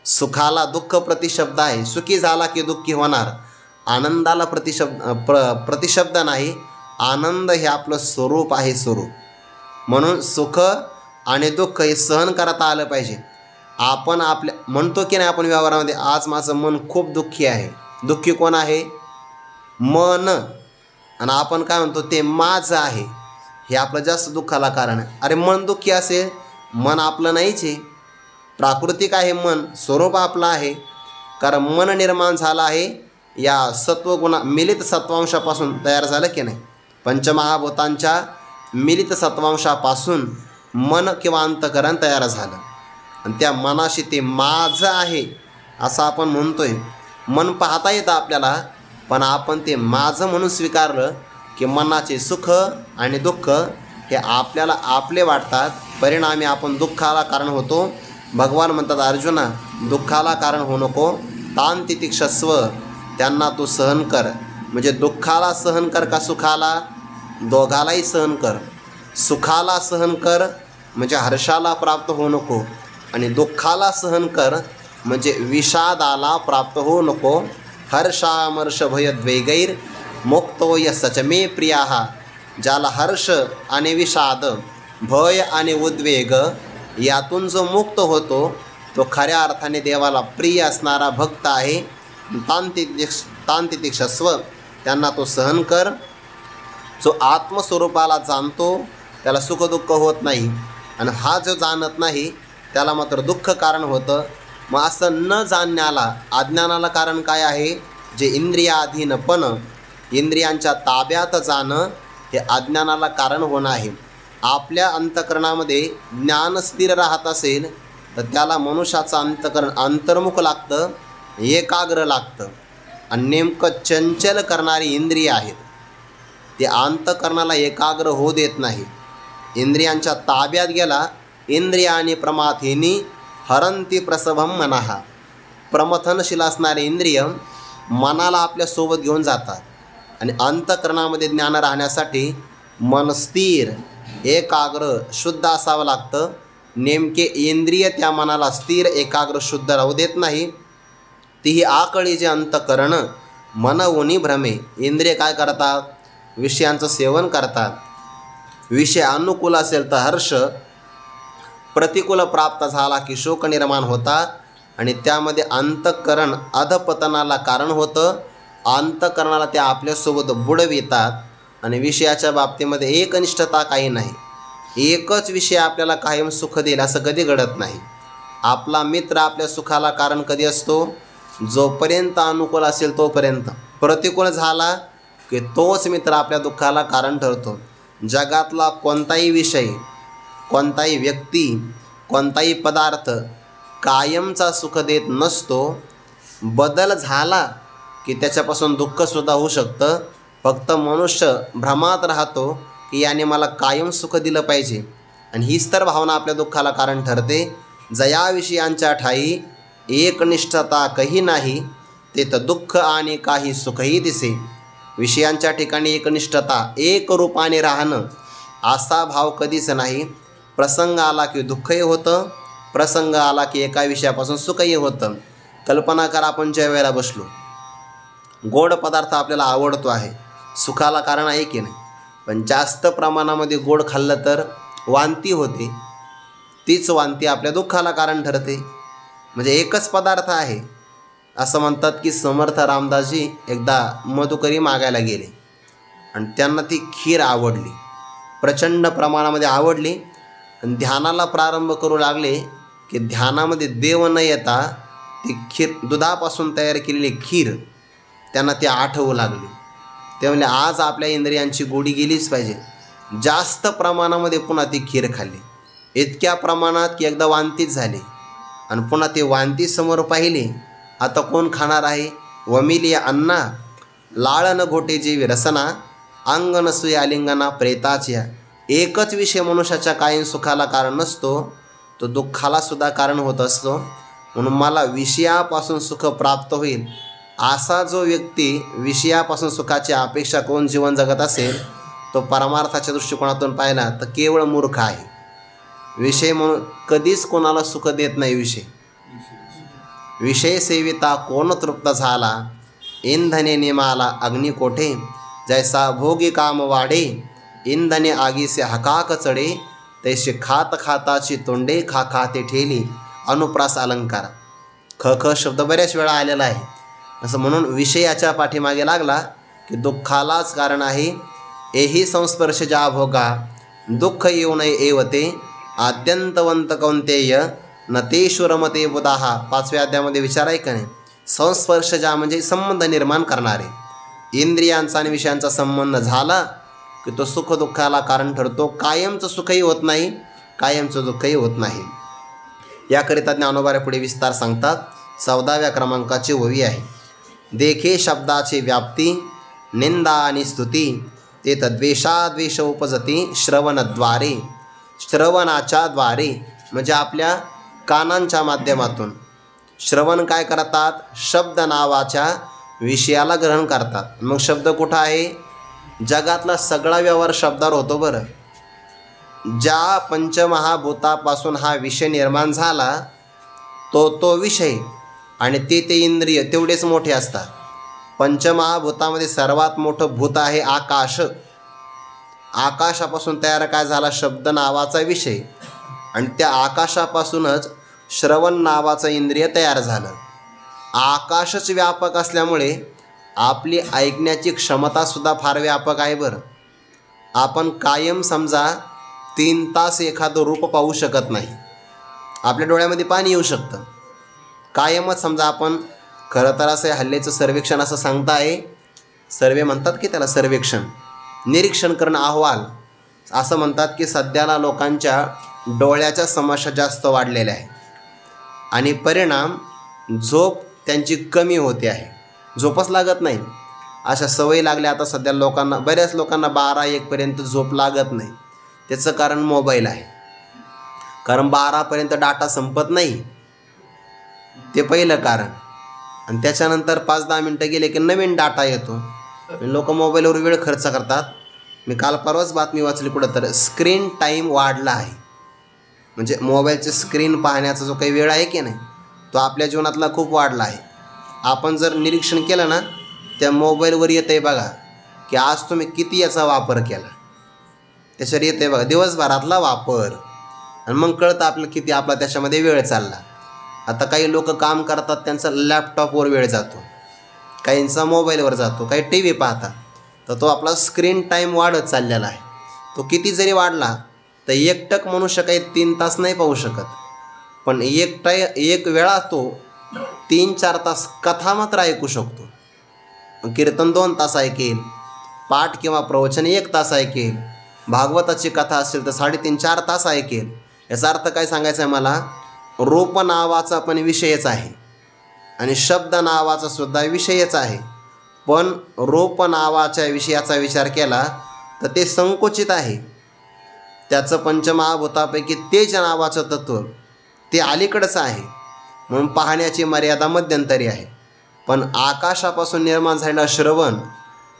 सुखाला दुःख प्रतिशब्द आहे. सुखी झाला की दुःखी होणार. आनंदाला प्रतिशब्द नाही. आनंद हे आपलं स्वरूप आहे, स्वरूप. म्हणून सुख आणि दुःख हे सहन करता आलं पाहिजे. आपण आपल्या म्हणतो की नाही आपण व्यवहारामध्ये, आज माझं मन खूप दुःखी आहे. दुःखी कोण आहे? मन. आणि आपण काय म्हणतो? ते माझं आहे. हे आपलं जास्त दुःखाला कारण आहे. अरे मन दुःखी असेल, मन आपलं नाहीच आहे, प्राकृतिक आहे मन, स्वरूप आपलं आहे. कारण मन निर्माण झालं आहे या सत्वगुणा मिलित सत्वांशापासून तयार झालं की नाही. पंचमहाभूतांच्या मिलित सत्वांशापासून मन किंवा अंतःकरण तयार झालं आणि त्या मनाशी ते माझं आहे असं आपण म्हणतोय. मन पाहता येतं आपल्याला, पण आपण ते माझं म्हणून स्वीकारलं की मनाचे सुख आणि दुःख हे आपल्याला आपले वाटतात. परिणामी आपण दुःखाला कारण होतो. भगवान म्हणतात अर्जुना, दुःखाला कारण होऊ नको, तान तितिक्षस्व, त्यांना तू सहन कर. म्हणजे दुःखाला सहन कर का सुखाला? दोघालाही सहन कर. सुखाला सहन कर म्हणजे हर्षाला प्राप्त होऊ नको आणि दुःखाला सहन कर म्हणजे विषादाला प्राप्त होऊ नको. हर्षामर्ष भय द्वेगैर मुक्तो य सच मे प्रियाः ज्याला हर्ष आणि विषाद, भय आणि उद्वेग यातून जो मुक्त होतो तो खऱ्या अर्थाने देवाला प्रिय असणारा भक्त आहे. तांतितिक्षस्व त्यांना तो सहन कर. जो आत्मस्वरूपाला जाणतो त्याला सुखदुःख होत नाही, आणि हा जो जाणत नाही त्याला मात्र दुःख कारण होतं. मग असं न जाणण्याला, अज्ञानाला कारण काय आहे? जे इंद्रियाधीनपण, इंद्रियांच्या ताब्यात जाणं हे अज्ञानाला कारण होणं आहे. आपल्या अंतःकरणामध्ये ज्ञान स्थिर राहत असेल तर त्याला मनुष्याचं अंतःकरण अंतर्मुख लागतं, एकाग्र लागतं. आणि नेमकं चंचल करणारी इंद्रिय आहेत, ते अंतःकरणाला एकाग्र होऊ देत नाही. इंद्रियांच्या ताब्यात गेला, इंद्रियानी प्रमाथिनी हरंती प्रसभम मनः. प्रमथनशील असणारे इंद्रिय मनाला आपल्यासोबत घेऊन जातात, आणि अंतःकरणामध्ये ज्ञान राहण्यासाठी मन स्थिर, एकाग्र, शुद्ध असावं लागतं. नेमके इंद्रिय त्या मनाला स्थिर, एकाग्र, शुद्ध राहू देत नाही. तीही आकळी जे अंतःकरण मनवुनी भ्रमे. इंद्रिय काय करतात? विषयांचं सेवन करतात. विषय अनुकूल असेल तर हर्ष, प्रतिकूल प्राप्त झाला की शोक निर्माण होतात, आणि त्यामध्ये अंतःकरण अधपतनाला कारण होतं. अंतःकरणाला ते आपल्यासोबत बुडवितात, आणि विषयाच्या बाबतीमध्ये एकनिष्ठता काही नाही. एकच विषय आपल्याला कायम सुख देईल असं कधी घडत नाही. आपला मित्र आपल्या सुखाला कारण कधी असतो? जोपर्यंत अनुकूल असेल तोपर्यंत. प्रतिकूल झाला की तोच मित्र आपल्या दुःखाला कारण ठरतो. जगातला कोणताही विषय, कोणताही व्यक्ती, कोणताही पदार्थ कायमचा सुख देत नसतो. बदल झाला की त्याच्यापासून दुःखसुद्धा होऊ शकतं. फक्त मनुष्य भ्रमात राहतो की याने मला कायम सुख दिलं पाहिजे, आणि हीच तर भावना आपल्या दुःखाला कारण ठरते. जया विषयांच्या ठाई एकनिष्ठता कही नाही, ते तर दुःख आणि काही सुखही दिसे. विषयांच्या ठिकाणी एकनिष्ठता, एक रूपाने राहणं असा भाव कधीच नाही. प्रसंग आला की दुःखही होतं, प्रसंग आला की एका विषयापासून सुखही होतं. कल्पना करा, आपण ज्या वेळेला बसलो, गोड पदार्थ आपल्याला आवडतो आहे, सुखाला कारण आहे की नाही? पण जास्त प्रमाणामध्ये गोड खाल्लं तर वांती होते. तीच वांती आपल्या दुःखाला कारण ठरते. म्हणजे एकच पदार्थ आहे. असं म्हणतात की समर्थ रामदासजी एकदा मधुकरी मागायला गेले, आणि त्यांना ती खीर आवडली, प्रचंड प्रमाणामध्ये आवडली. आणि ध्यानाला प्रारंभ करू लागले की ध्यानामध्ये देव न येता ती खीर, दुधापासून तयार केलेली खीर त्यांना ती आठवू लागली. ते म्हणजे आज आपल्या इंद्रियांची गोडी गेलीच पाहिजे. जास्त प्रमाणामध्ये पुन्हा ती खीर खाल्ली, इतक्या प्रमाणात की एकदा वांतीच झाली, आणि पुन्हा ती वांती समोर पाहिली. आता कोण खाणार आहे? वमिलिया अन्ना लाळन घोटे जीवी रसना, अंग नसुया आलिंगना प्रेताच्या. एकच विषय मनुष्याच्या कायम सुखाला कारण नसतो, तो दुःखाला सुद्धा कारण होत असतो. म्हणून मला विषयापासून सुख प्राप्त होईल असा जो व्यक्ती विषयापासून सुखाची अपेक्षा करून जीवन जगत असेल, तो परमार्थाच्या दृष्टिकोनातून पाहिला तर केवळ मूर्ख आहे. विषय म्हणून कधीच कोणाला सुख देत नाही. विषय सेविता कोण तृप्त झाला, इंधने निमाला अग्नी कोठे. जैसा भोगी काम वाढे, इंधने आगीसे हकाक चढे. तैसे खात खाताची तोंडे, खा खाते ठेली. अनुप्रास अलंकार. ख ख शब्द बऱ्याच वेळा आलेला आहे. असं म्हणून विषयाच्या पाठीमागे लागला की दुःखालाच कारण आहे. एही संस्पर्श ज्या भोगा, दुःख येऊ नये एवते. आद्यंतवंत कौंतेय न तेषु रमते बुधाहा. 5व्या अध्यायामध्ये विचार आहे का नाही? संस्पर्श ज्या म्हणजे संबंध निर्माण करणारे. इंद्रियांचा आणि विषयांचा संबंध झाला की तो सुख दुःखाला कारण ठरतो. कायमचं सुखही होत नाही, कायमचं दुःखही होत नाही. याकरिता ज्ञानोबा पुढे विस्तार सांगतात. 14व्या क्रमांकाची ओवी आहे. देखे शब्दाची व्याप्ती, निंदा आणि स्तुती. ते द्वेषाद्वेष उपजती श्रवणद्वारे. श्रवणाच्या द्वारे म्हणजे आपल्या कानांच्या माध्यमातून. श्रवण काय करतात? शब्द नावाच्या विषयाला ग्रहण करतात. मग शब्द कुठं आहे? जगातला सगळा व्यवहार शब्दावर होतो. बरं, ज्या पंचमहाभूतापासून हा विषय निर्माण झाला तो विषय आणि ते इंद्रिय तेवढेच मोठे असतात. पंचमहाभूतामध्ये सर्वात मोठं भूत आहे आकाश. आकाशापासून तयार काय झाला? शब्द नावाचा विषय, आणि त्या आकाशापासूनच श्रवण नावाचं इंद्रिय तयार झालं. आकाशच व्यापक असल्यामुळे आपली ऐकण्याची क्षमतासुद्धा फार व्यापक आहे बरं. आपण कायम समजा 3 तास एखादं रूप पाहू शकत नाही. आपल्या डोळ्यामध्ये पाणी येऊ शकतं कायमच. समजा आपण खरं तर असं हल्लेचं सर्वेक्षण असं सांगता आहे, सर्वे म्हणतात की त्याला सर्वेक्षण, निरीक्षण करणं, अहवाल असं म्हणतात की सध्याला लोकांच्या डोळ्याच्या समस्या जास्त वाढलेल्या आहे आणि परिणाम झोप त्यांची कमी होते आहे. झोपच लागत नाही. अशा सवयी लागल्या आता सध्या लोकांना, बऱ्याच लोकांना 12-1पर्यंत झोप लागत नाही. त्याचं कारण मोबाईल आहे. कारण 12पर्यंत डाटा संपत नाही, ते पहिलं कारण. आणि त्याच्यानंतर 5-10 मिनटं गेले की नवीन डाटा येतो. लोक मोबाईलवर वेळ खर्च करतात. मी काल परवाच बातमी वाचली कुठं तर, स्क्रीन टाईम वाढला आहे. म्हणजे मोबाईलचे स्क्रीन पाहण्याचा जो काही वेळ आहे की नाही, तो आपल्या जीवनातला खूप वाढला आहे. आपण जर निरीक्षण केलं ना, त्या मोबाईलवर येतं आहे बघा की आज तुम्ही किती याचा वापर केला. त्याच्यावर येतं आहे बघा दिवसभरातला वापर, आणि मग कळतं आपलं किती आपला त्याच्यामध्ये वेळ चालला. आता काही लोक काम करतात, त्यांचा लॅपटॉपवर वेळ जातो, काहींचा मोबाईलवर जातो, काही टी व्ही पाहतात. तर तो आपला स्क्रीन टाईम वाढत चाललेला आहे. तो किती जरी वाढला तर एकटक मनुष्य काही 3 तास नाही पाहू शकत, पण एक वेळा तो 3-4 तास कथा मात्र ऐकू शकतो. कीर्तन 2 तास ऐकेल, पाठ किंवा प्रवचन 1 तास ऐकेल, भागवताची कथा असेल तर 3.5-4 तास ऐकेल. याचा अर्थ काय सांगायचा आहे मला? रूप नावाचा पण विषयच आहे आणि शब्द नावाचा सुद्धा विषयच आहे. पण रूप नावाच्या विषयाचा विचार केला तर ते संकुचित आहे. त्याचं पंचमहाभूतापैकी तेज नावाचं तत्त्व ते अलीकडचं आहे, म्हणून पाहण्याची मर्यादा मध्यंतरी आहे. पण आकाशापासून निर्माण झालेला श्रवण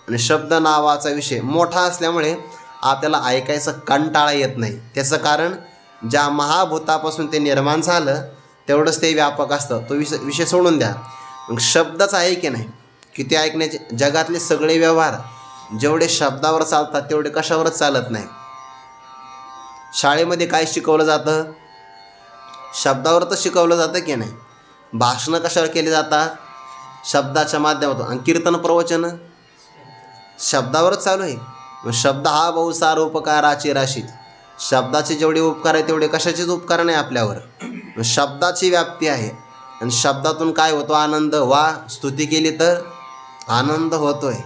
आणि शब्द नावाचा विषय मोठा असल्यामुळे आपल्याला ऐकायचं कंटाळा येत नाही. त्याचं कारण ज्या महाभूतापासून ते निर्माण झालं तेवढंच ते व्यापक असतं. तो विषय सोडून द्या. मग शब्दच आहे की नाही की ते ऐकण्याचे. जगातले सगळे व्यवहार जेवढे शब्दावर चालतात तेवढे कशावरच चालत नाही. शाळेमध्ये काय शिकवलं जातं? शब्दावर तर शिकवलं जातं की नाही. भाषणं कशावर केली जातात? शब्दाच्या माध्यमातून. आणि कीर्तन प्रवचन शब्दावरच चालू आहे. मग शब्द हा बहुसार उपकाराची राशी. शब्दाचे जेवढे उपकार आहे तेवढे कशाचेच उपकार नाही आपल्यावर. शब्दाची व्याप्ती आहे आणि शब्दातून काय होतो? आनंद. वा, स्तुती केली तर आनंद होतोय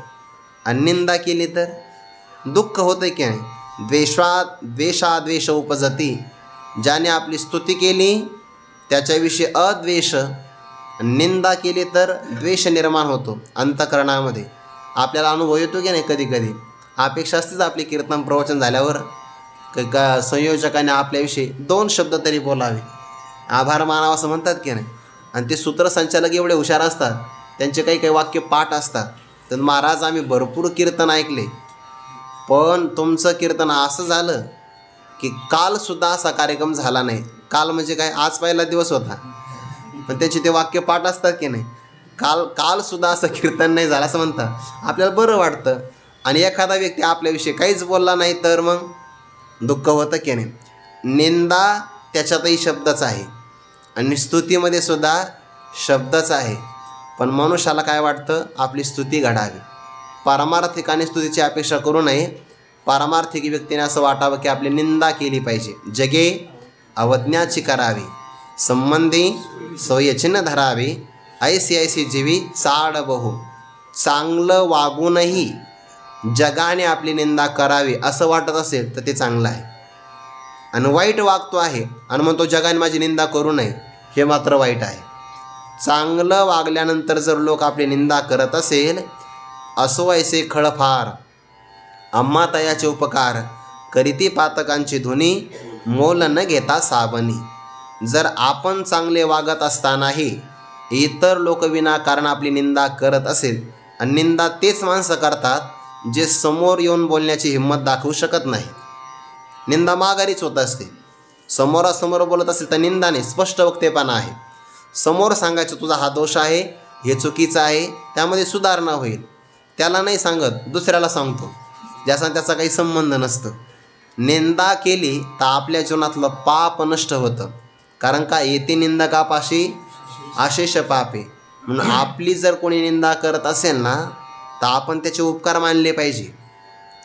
आणि निंदा केली तर दुःख होतंय की नाही. द्वेषाद्वेष उपजती. ज्याने आपली स्तुती केली त्याच्याविषयी अद्वेष, निंदा केली तर द्वेष निर्माण होतो अंतःकरणामध्ये. आपल्याला अनुभव येतो की नाही कधी कधी. अपेक्षा असतेच आपली कीर्तन प्रवचन झाल्यावर का संयोजकाने आपल्याविषयी 2 शब्द तरी बोलावे, आभार मानावा असं म्हणतात की नाही. आणि ते सूत्रसंचालक एवढे हुशार असतात, त्यांचे काही काही वाक्य पाठ असतात. तर महाराज आम्ही भरपूर कीर्तन ऐकले, पण तुमचं कीर्तन असं झालं की कालसुद्धा असा कार्यक्रम झाला नाही. काल म्हणजे काय? आज पहिला दिवस होता, पण त्याचे ते वाक्य पाठ असतात की नाही. कालसुद्धा असं कीर्तन नाही झालं असं म्हणतात. आपल्याला बरं वाटतं. आणि एखादा व्यक्ती आपल्याविषयी काहीच बोलला नाही तर मग दुःख होतं की नाही. निंदा त्याच्यातही शब्दच आहे आणि स्तुतीमध्ये सुद्धा शब्दच आहे. पण मनुष्याला काय वाटतं? आपली स्तुती घडावी. पारमार्थिक आणि स्तुतीची अपेक्षा करू नये. पारमार्थिक व्यक्तीने असं वाटावं की आपली निंदा केली पाहिजे. जगे अवज्ञाची करावी, संबंधी सोयचिन्ह धरावे, ऐसी ऐसी जीवी चाड बहु. चांगलं वागूनही जगाने आपली निंदा करावी असं वाटत असेल तर ते चांगलं आहे. आणि वाईट वागतो आहे आणि म्हणतो जगाने माझी निंदा करू नये, हे मात्र वाईट आहे. चांगलं वागल्यानंतर जर लोक आपली निंदा करत असेल, असो ऐसे खळफार आम्हा तयाचे उपकार, करीती पातकांची धुनी, मोल न घेता साबणी. जर आपण चांगले वागत असतानाही इतर लोक विनाकारण आपली निंदा करत असेल, आणि निंदा तेच माणसं करतात जे समोर येऊन बोलण्याची हिंमत दाखवू शकत नाही. निंदा माघारीच होत असते. समोरासमोर बोलत असेल तर निंदा नाही, स्पष्ट वक्तेपणा आहे. समोर सांगायचं तुझा हा दोष आहे, हे चुकीचं आहे, त्यामध्ये सुधारणा होईल. त्याला नाही सांगत, दुसऱ्याला सांगतो. ज्याचा त्याचा काही संबंध नसतं. निंदा केली तर आपल्या जीवनातलं पाप नष्ट होतं. कारण का, येते निंदकापाशी अशेष पापे. म्हणून आपली जर कोणी निंदा करत असेल ना, तर आपण त्याचे उपकार मानले पाहिजे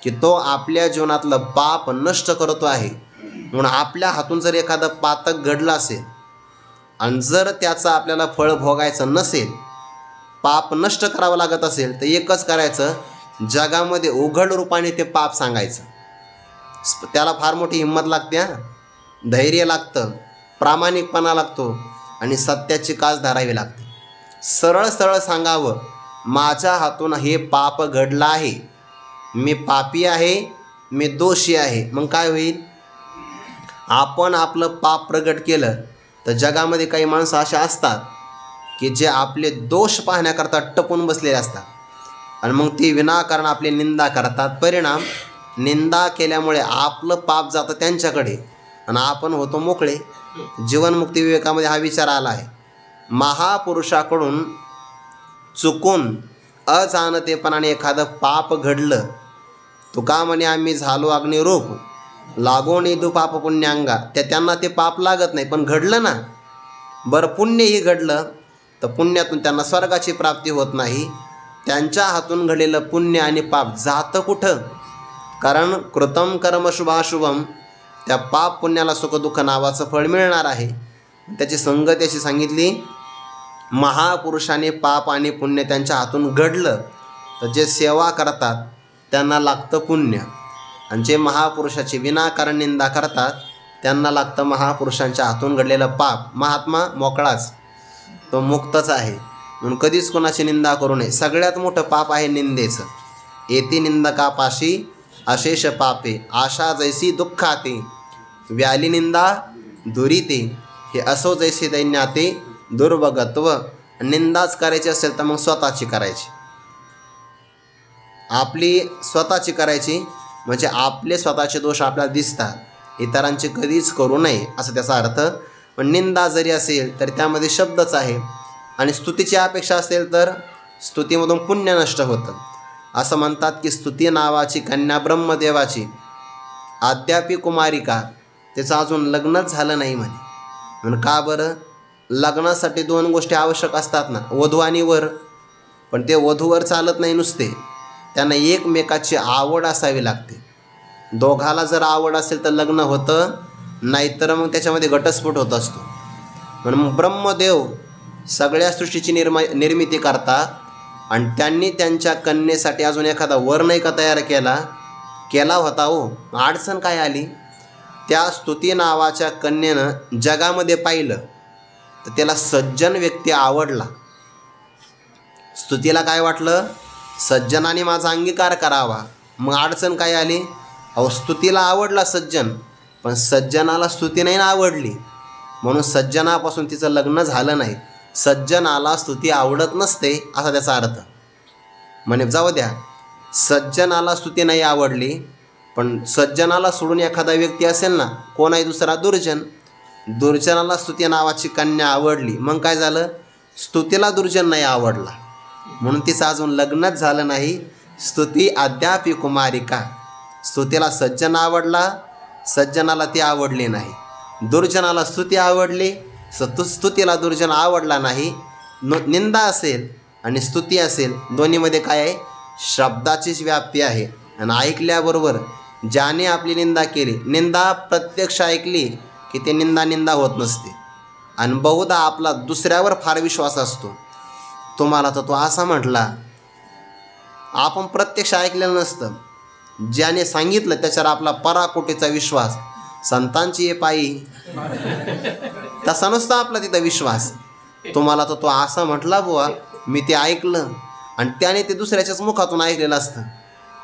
की तो आपल्या जीवनातलं पाप नष्ट करतो आहे. म्हणून आपल्या हातून जर एखादं पातक घडलं असेल आणि जर त्याचं आपल्याला फळ भोगायचं नसेल, पाप नष्ट करावं लागत असेल, तर एकच करायचं, जगामध्ये उघड रूपाने ते पाप सांगायचं. त्याला फार मोठी हिंमत लागते, धैर्य लागतं, प्रामाणिकपणा लागतो आणि सत्याची कास धरावी लागते. सरळ सरळ सांगावं, माझ्या हातून हे पाप घडलं आहे, मी पापी आहे, मी दोषी आहे. मग काय होईल, आपण आपलं पाप प्रगट केलं तर जगामध्ये काही माणसं अशा असतात की जे आपले दोष पाहण्याकरता टपून बसलेले असतात आणि मग ती विनाकारण आपली निंदा करतात. परिणाम, निंदा केल्यामुळे आपलं पाप जातं त्यांच्याकडे आणि आपण होतो मोकळे. जीवनमुक्ती विवेकामध्ये हा विचार आला आहे. महापुरुषाकडून चुकून अजाणतेपणाने एखादं पाप घडलं, तुका म्हणे आम्ही झालो अग्निरूप, लागोनी दुपाप पुण्यांगा. त्यांना ते पाप लागत नाही, पण घडलं ना. बरं, पुण्यही घडलं तर पुण्यातून त्यांना स्वर्गाची प्राप्ती होत नाही. त्यांच्या हातून घडलेलं पुण्य आणि पाप जातं कुठं? कारण कृतम कर्म शुभाशुभम, त्या पाप पुण्याला सुखदुःख नावाचं फळ मिळणार आहे. त्याची संगती अशी सांगितली, महापुरुषाने पाप आणि पुण्य त्यांच्या हातून घडलं तर जे सेवा करतात त्यांना लागतं पुण्य, आणि जे महापुरुषाची विनाकारण निंदा करतात त्यांना लागतं महापुरुषांच्या हातून घडलेलं पाप. महात्मा मोकळाच, तो मुक्तच आहे. म्हणून कधीच कोणाची निंदा करू नये. सगळ्यात मोठं पाप आहे निंदेचं. येती निंदकापाशी अशेष पापे, आशा जैसी दुःखाते, व्याली निंदा दुरीते, हे असो जैसे दैन्याते दुर्भगत्व. निंदाच करायची असेल तर मग स्वतःची करायची, आपली स्वतःची करायची, म्हणजे आपले स्वतःचे दोष आपल्याला दिसतात, इतरांचे कधीच करू नये असं त्याचा अर्थ. पण निंदा जरी असेल तर त्यामध्ये शब्दच आहे, आणि स्तुतीची अपेक्षा असेल तर स्तुतीमधून पुण्य नष्ट होतं. असं म्हणतात की स्तुती नावाची कन्या ब्रह्मदेवाची अद्यापी कुमारिका, त्याचं अजून लग्नच झालं नाही म्हणे. म्हणून का बरं? लग्नासाठी दोन गोष्टी आवश्यक असतात ना, वधू आणि वर. पण ते वधूवर चालत नाही नुसते, त्यांना एकमेकाची आवड असावी लागते. दोघाला जर आवड असेल तर लग्न होतं, नाहीतर मग त्याच्यामध्ये घटस्फोट होत असतो. म्हणून ब्रह्मदेव सगळ्या सृष्टीची निर्मिती करतात, आणि त्यांनी त्यांच्या कन्येसाठी अजून एखादा वर नाही का तयार केला होता. अडचण काय आली? त्या स्तुती नावाच्या कन्येनं जगामध्ये पाहिलं तर त्याला सज्जन व्यक्ती आवडला. स्तुतीला काय वाटलं? सज्जनाने माझा अंगीकार करावा. मग अडचण काय आली? स्तुतीला आवडला सज्जन, पण सज्जनाला स्तुती नाही आवडली, म्हणून सज्जनापासून तिचं लग्न झालं नाही. सज्जनाला स्तुती आवडत नसते असा त्याचा अर्थ. म्हणे जाऊ द्या, सज्जनाला स्तुती नाही आवडली, पण सज्जनाला सोडून एखादा व्यक्ती असेल ना, कोण आहे दुसरा? दुर्जन. दुर्जनाला स्तुती नावाची कन्या आवडली. मग काय झालं? स्तुतीला दुर्जन नाही आवडला, म्हणून तिचं अजून लग्नच झालं नाही. स्तुती अद्यापी कुमारिका. स्तुतीला सज्जन आवडला, सज्जनाला ती आवडली नाही. दुर्जनाला स्तुती आवडली, स्तुतीला दुर्जन आवडला नाही. निंदा असेल आणि स्तुती असेल, दोन्हीमध्ये काय आहे? शब्दाचीच व्याप्ती आहे. आणि ऐकल्याबरोबर ज्याने आपली निंदा केली, निंदा प्रत्यक्ष ऐकली की ते निंदा होत नसते. आणि बहुधा आपला दुसऱ्यावर फार विश्वास असतो. तुम्हाला तर तो असा म्हटला, आपण प्रत्यक्ष ऐकलेलं नसतं. ज्याने सांगितलं त्याच्यावर आपला पराकोटीचा विश्वास. संतांची ये पायी तसा नसतो आपला तिथं विश्वास. तुम्हाला तर तो असा म्हटला बुवा, मी ते ऐकलं, आणि त्याने ते दुसऱ्याच्याच मुखातून ऐकलेलं असतं.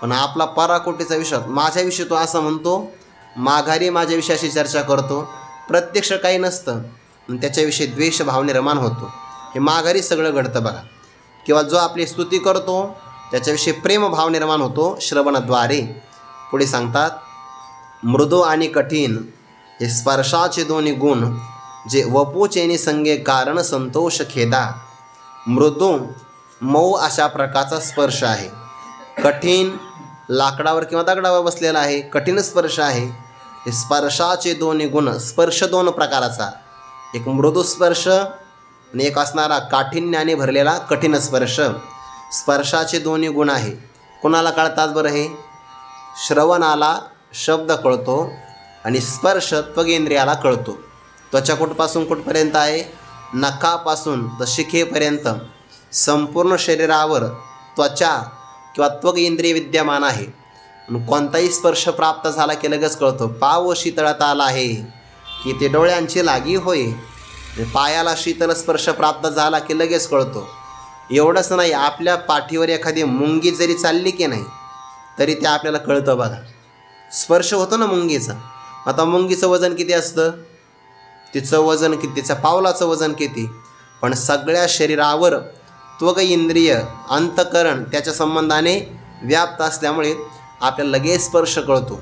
पण आपला पराकोटीचा विश्वास, माझ्याविषयी तो असं म्हणतो, माघारी माझ्या विषयाशी चर्चा करतो, प्रत्यक्ष काही नसतं, त्याच्याविषयी द्वेषभाव निर्माण होतो. हे माघारी सगळं घडतं बघा. किंवा जो आपली स्तुती करतो त्याच्याविषयी प्रेमभाव निर्माण होतो श्रवणाद्वारे. पुढे सांगतात, मृदू आणि कठीण हे स्पर्शाचे दोन्ही गुण, जे वपूचेनी संगे कारण संतोष खेदा. मृदू मऊ अशा प्रकारचा स्पर्श आहे, कठीण लाकडावर किंवा दगडावर बसलेला आहे, कठीण स्पर्श आहे. हे स्पर्शाचे दोन्ही गुण. स्पर्श दोन प्रकाराचा, एक मृदू स्पर्श आणि एक असणारा काठिण्याने भरलेला कठीण स्पर्श. स्पर्शाचे दोन्ही गुण आहे. कोणाला कळतात बरं हे? श्रवणाला शब्द कळतो आणि स्पर्श त्वगेंद्रियाला कळतो. त्वचा कुठपासून कुठपर्यंत आहे? नखापासून तर शिखेपर्यंत संपूर्ण शरीरावर त्वचा किंवा त्वगेंद्रिय विद्यमान आहे. कोणताही स्पर्श प्राप्त झाला की लगेच कळतो. पाव शीतळता आला आहे की ते डोळ्यांची लागी होय. पायाला शीतल स्पर्श प्राप्त झाला की लगेच कळतो. एवढंच नाही, आपल्या पाठीवर एखादी मुंगी जरी चालली की नाही तरी ते आपल्याला कळतं बघा. स्पर्श होतो ना मुंगीचा. आता मुंगीचं वजन किती असतं? तिचं वजन किती, तिच्या पावलाचं वजन किती? पण सगळ्या शरीरावर त्वग इंद्रिय अंतकरण त्याच्या संबंधाने व्याप्त असल्यामुळे आपल्याला लगेच स्पर्श कळतो.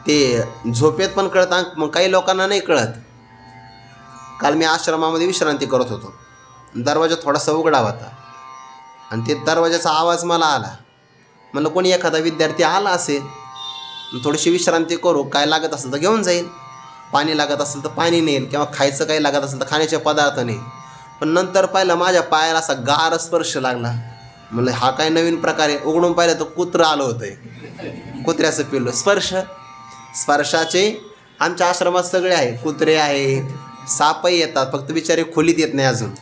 ते झोपेत पण कळतं, मग काही लोकांना नाही कळत. काल मी आश्रमामध्ये विश्रांती करत होतो. दरवाजा थोडासा उघडा होता आणि ते दरवाजाचा आवाज मला आला. म्हणलं कोणी एखादा विद्यार्थी आला असेल, थोडीशी विश्रांती करू, काय लागत असेल तर घेऊन जाईल, पाणी लागत असेल तर पाणी नेईल किंवा खायचं काही लागत असेल तर खाण्याचे पदार्थ नेईल. पण नंतर पाहिलं माझ्या पायाला असा गार स्पर्श लागला. म्हणलं हा काय नवीन प्रकार आहे. उघडून पाहिलं तर कुत्रं आलं होतं, कुत्र्याचं पिल्लू. स्पर्शाचे आमच्या आश्रमात सगळे आहे. कुत्रे आहे, सापही येतात, फक्त बिचारे खोलीत येत नाही अजून,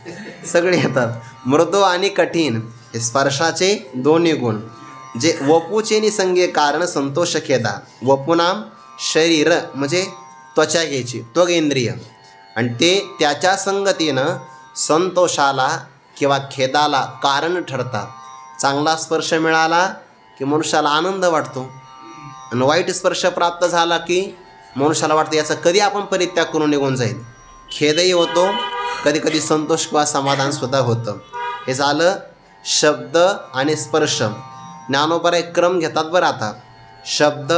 सगळे येतात. मृदू आणि कठीण हे स्पर्शाचे दोन्ही गुण. जे वपूचे निसंगे कारण संतोष खेदा. वपुनाम शरीर म्हणजे त्वचा घ्यायची, त्वगेंद्रिय, आणि ते त्याच्या संगतीनं संतोषाला किंवा खेदाला कारण ठरतात. चांगला स्पर्श मिळाला की मनुष्याला आनंद वाटतो आणि वाईट स्पर्श प्राप्त झाला की मनुष्याला वाटतं याचा कधी आपण परित्याग करून निघून जाईल. खेदही होतो, कधी कधी संतोष किंवा समाधानसुद्धा होतं. हे झालं शब्द आणि स्पर्श. ज्ञानोबा एक क्रम घेतात बरं. आता शब्द,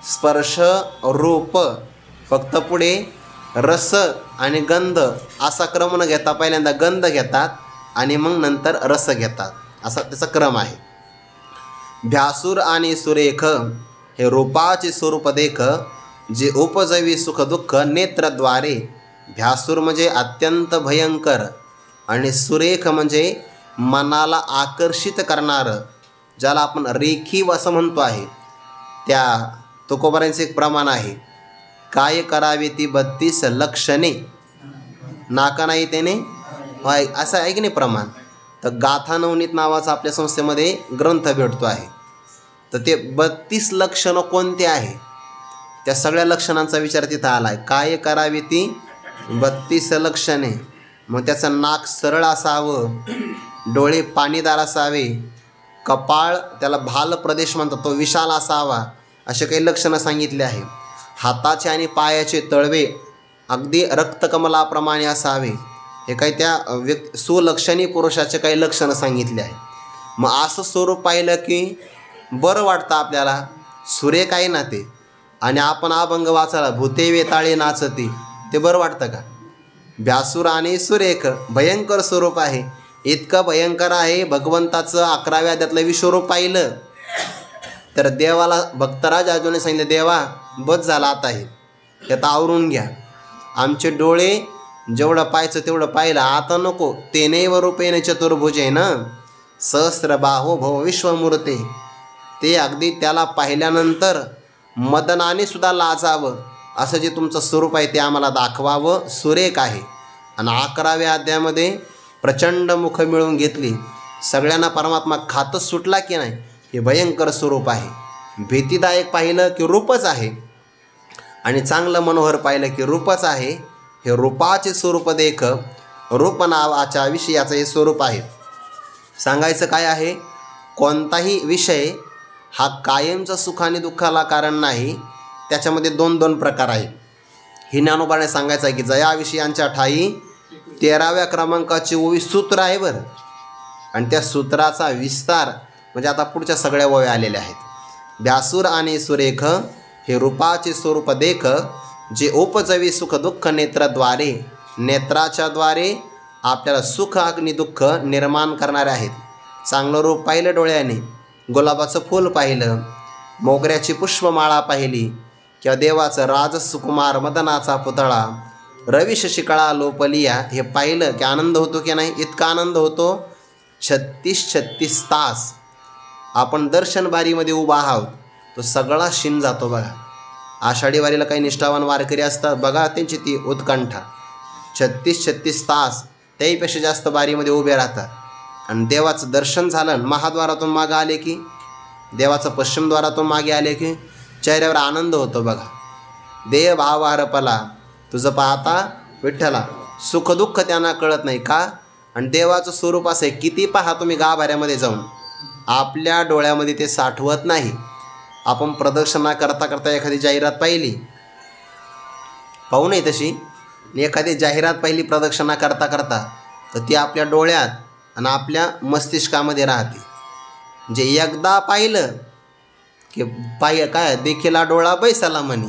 स्पर्श, रूप, फक्त पुढे रस आणि गंध असा क्रम न घेता पहिल्यांदा गंध घेतात आणि मग नंतर रस घेतात, असा त्याचा क्रम आहे. भ्यासूर आणि सुरेख हे रूपाचे स्वरूप देख. जे उपजवी सुख दुःख नेत्रद्वारे. भ्यासूर म्हणजे अत्यंत भयंकर आणि सुरेख म्हणजे मनाला आकर्षित करणारं, ज्याला आपण रेखीव असं म्हणतो आहे. त्या तुकोबारांचं एक प्रमाण आहे, काय करावे ती 32 लक्षणे, नाका नाही त्याने असं आहे की नाही प्रमाण. तर गाथा नवनीत नावाचा आपल्या संस्थेमध्ये ग्रंथ भेटतो आहे. तर ते 32 लक्षणं कोणते आहे त्या सगळ्या लक्षणांचा विचार तिथं आला आहे. काय करावी ती 32 लक्षणे. मग त्याचं नाक सरळ असावं, डोळे पाणीदार असावे, कपाळ त्याला भाल प्रदेश म्हणतात तो विशाल असावा, असे काही लक्षणं सांगितले आहे. हाताचे आणि पायाचे तळवे अगदी रक्तकमलाप्रमाणे असावे, हे काही त्या सुलक्षणी पुरुषाचे काही लक्षणं सांगितले आहे. मग असं स्वरूप पाहिलं की बरं वाटतं आपल्याला. सुरेख आहे ना ते. आणि आपण अभंग वाचायला भूते वेताळे नाचती, ते बरं वाटतं का? भ्यासूर आणि सुरेख भयंकर स्वरूप आहे. इतकं भयंकर आहे, भगवंताचं 11व्या अध्यायातलं विश्वरूप पाहिलं तर देवाला भक्तराज अर्जुने सांगितलं, देवा बस झाला आता, हे त्यात आवरून घ्या. आमचे डोळे जेवढं पाहायचं तेवढं पाहिलं, आता नको. तेनैव रूपेण चतुर्भुजेन सहस्रबाहो भव विश्वमूर्ते. ते अगदी त्याला पाहिल्यानंतर मदनाने सुद्धा लाजावं असं जे तुमचं स्वरूप आहे ते आम्हाला दाखवावं. सुरेख आहे. आणि 11व्या अध्यायामध्ये प्रचंड मुख मिळवून घेतली, सगळ्यांना परमात्मा खातच सुटला की नाही, हे भयंकर स्वरूप आहे. भीतीदायक पाहिलं की रूपच आहे आणि चांगलं मनोहर पाहिलं की रूपच आहे. हे रूपाचे स्वरूप देख. रूप नावाच्या विषयाचं हे स्वरूप आहे. सांगायचं काय आहे, कोणताही विषय हा कायमचा सुख आणि दुःखाला कारण नाही, त्याच्यामध्ये 2 प्रकार आहे. ही ज्ञानोबाने सांगायचं आहे की जया विषयांच्या ठाई 13व्या क्रमांकाची 24 सूत्र आहे बरं. आणि त्या सूत्राचा विस्तार म्हणजे आता पुढच्या सगळ्या ओव्या आलेल्या आहेत. भ्यासूर आणि सुरेख हे रूपाचे स्वरूप देख. जे उपजवी सुख दुःख नेत्रद्वारे. नेत्राच्या द्वारे आपल्याला सुख आणि दुःख निर्माण करणारे आहेत. चांगलं रूप पाहिलं डोळ्याने, गुलाबाचं फूल पाहिलं, मोगऱ्याची पुष्पमाळा पाहिली, किंवा देवाचं राजसुकुमार मदनाचा पुतळा, रवी शशिकळा लोपलिया हे पाहिलं की आनंद होतो की नाही? इतका आनंद होतो 36 तास आपण दर्शन बारीमध्ये उभा आहोत, तो सगळा शिन जातो बघा. आषाढी वारीला काही निष्ठावान वारकरी असतात बघा, त्यांची ती उत्कंठा 36 तास त्याहीपेक्षा जास्त बारीमध्ये उभे राहतात. आणि देवाचं दर्शन झालं, महाद्वारातून मागे आले की, देवाचं पश्चिमद्वारातून मागे आले की चेहऱ्यावर आनंद होतो बघा. देह भाव हरपला तुझं पाहता विठ्ठला, सुखदुःख त्यांना कळत नाही का? आणि देवाचं स्वरूप असं आहे, किती पहा तुम्ही गाभाऱ्यामध्ये जाऊन, आपल्या डोळ्यामध्ये ते साठवत नाही. आपण प्रदक्षिणा करता करता एखादी जाहिरात पाहिली, पाहू नये तशी, एखादी जाहिरात पाहिली प्रदक्षिणा करता करता, तर ती आपल्या डोळ्यात आणि आपल्या मस्तिष्कामध्ये राहते. म्हणजे एकदा पाहिलं की काय देखीला डोळा बैसाला म्हणे.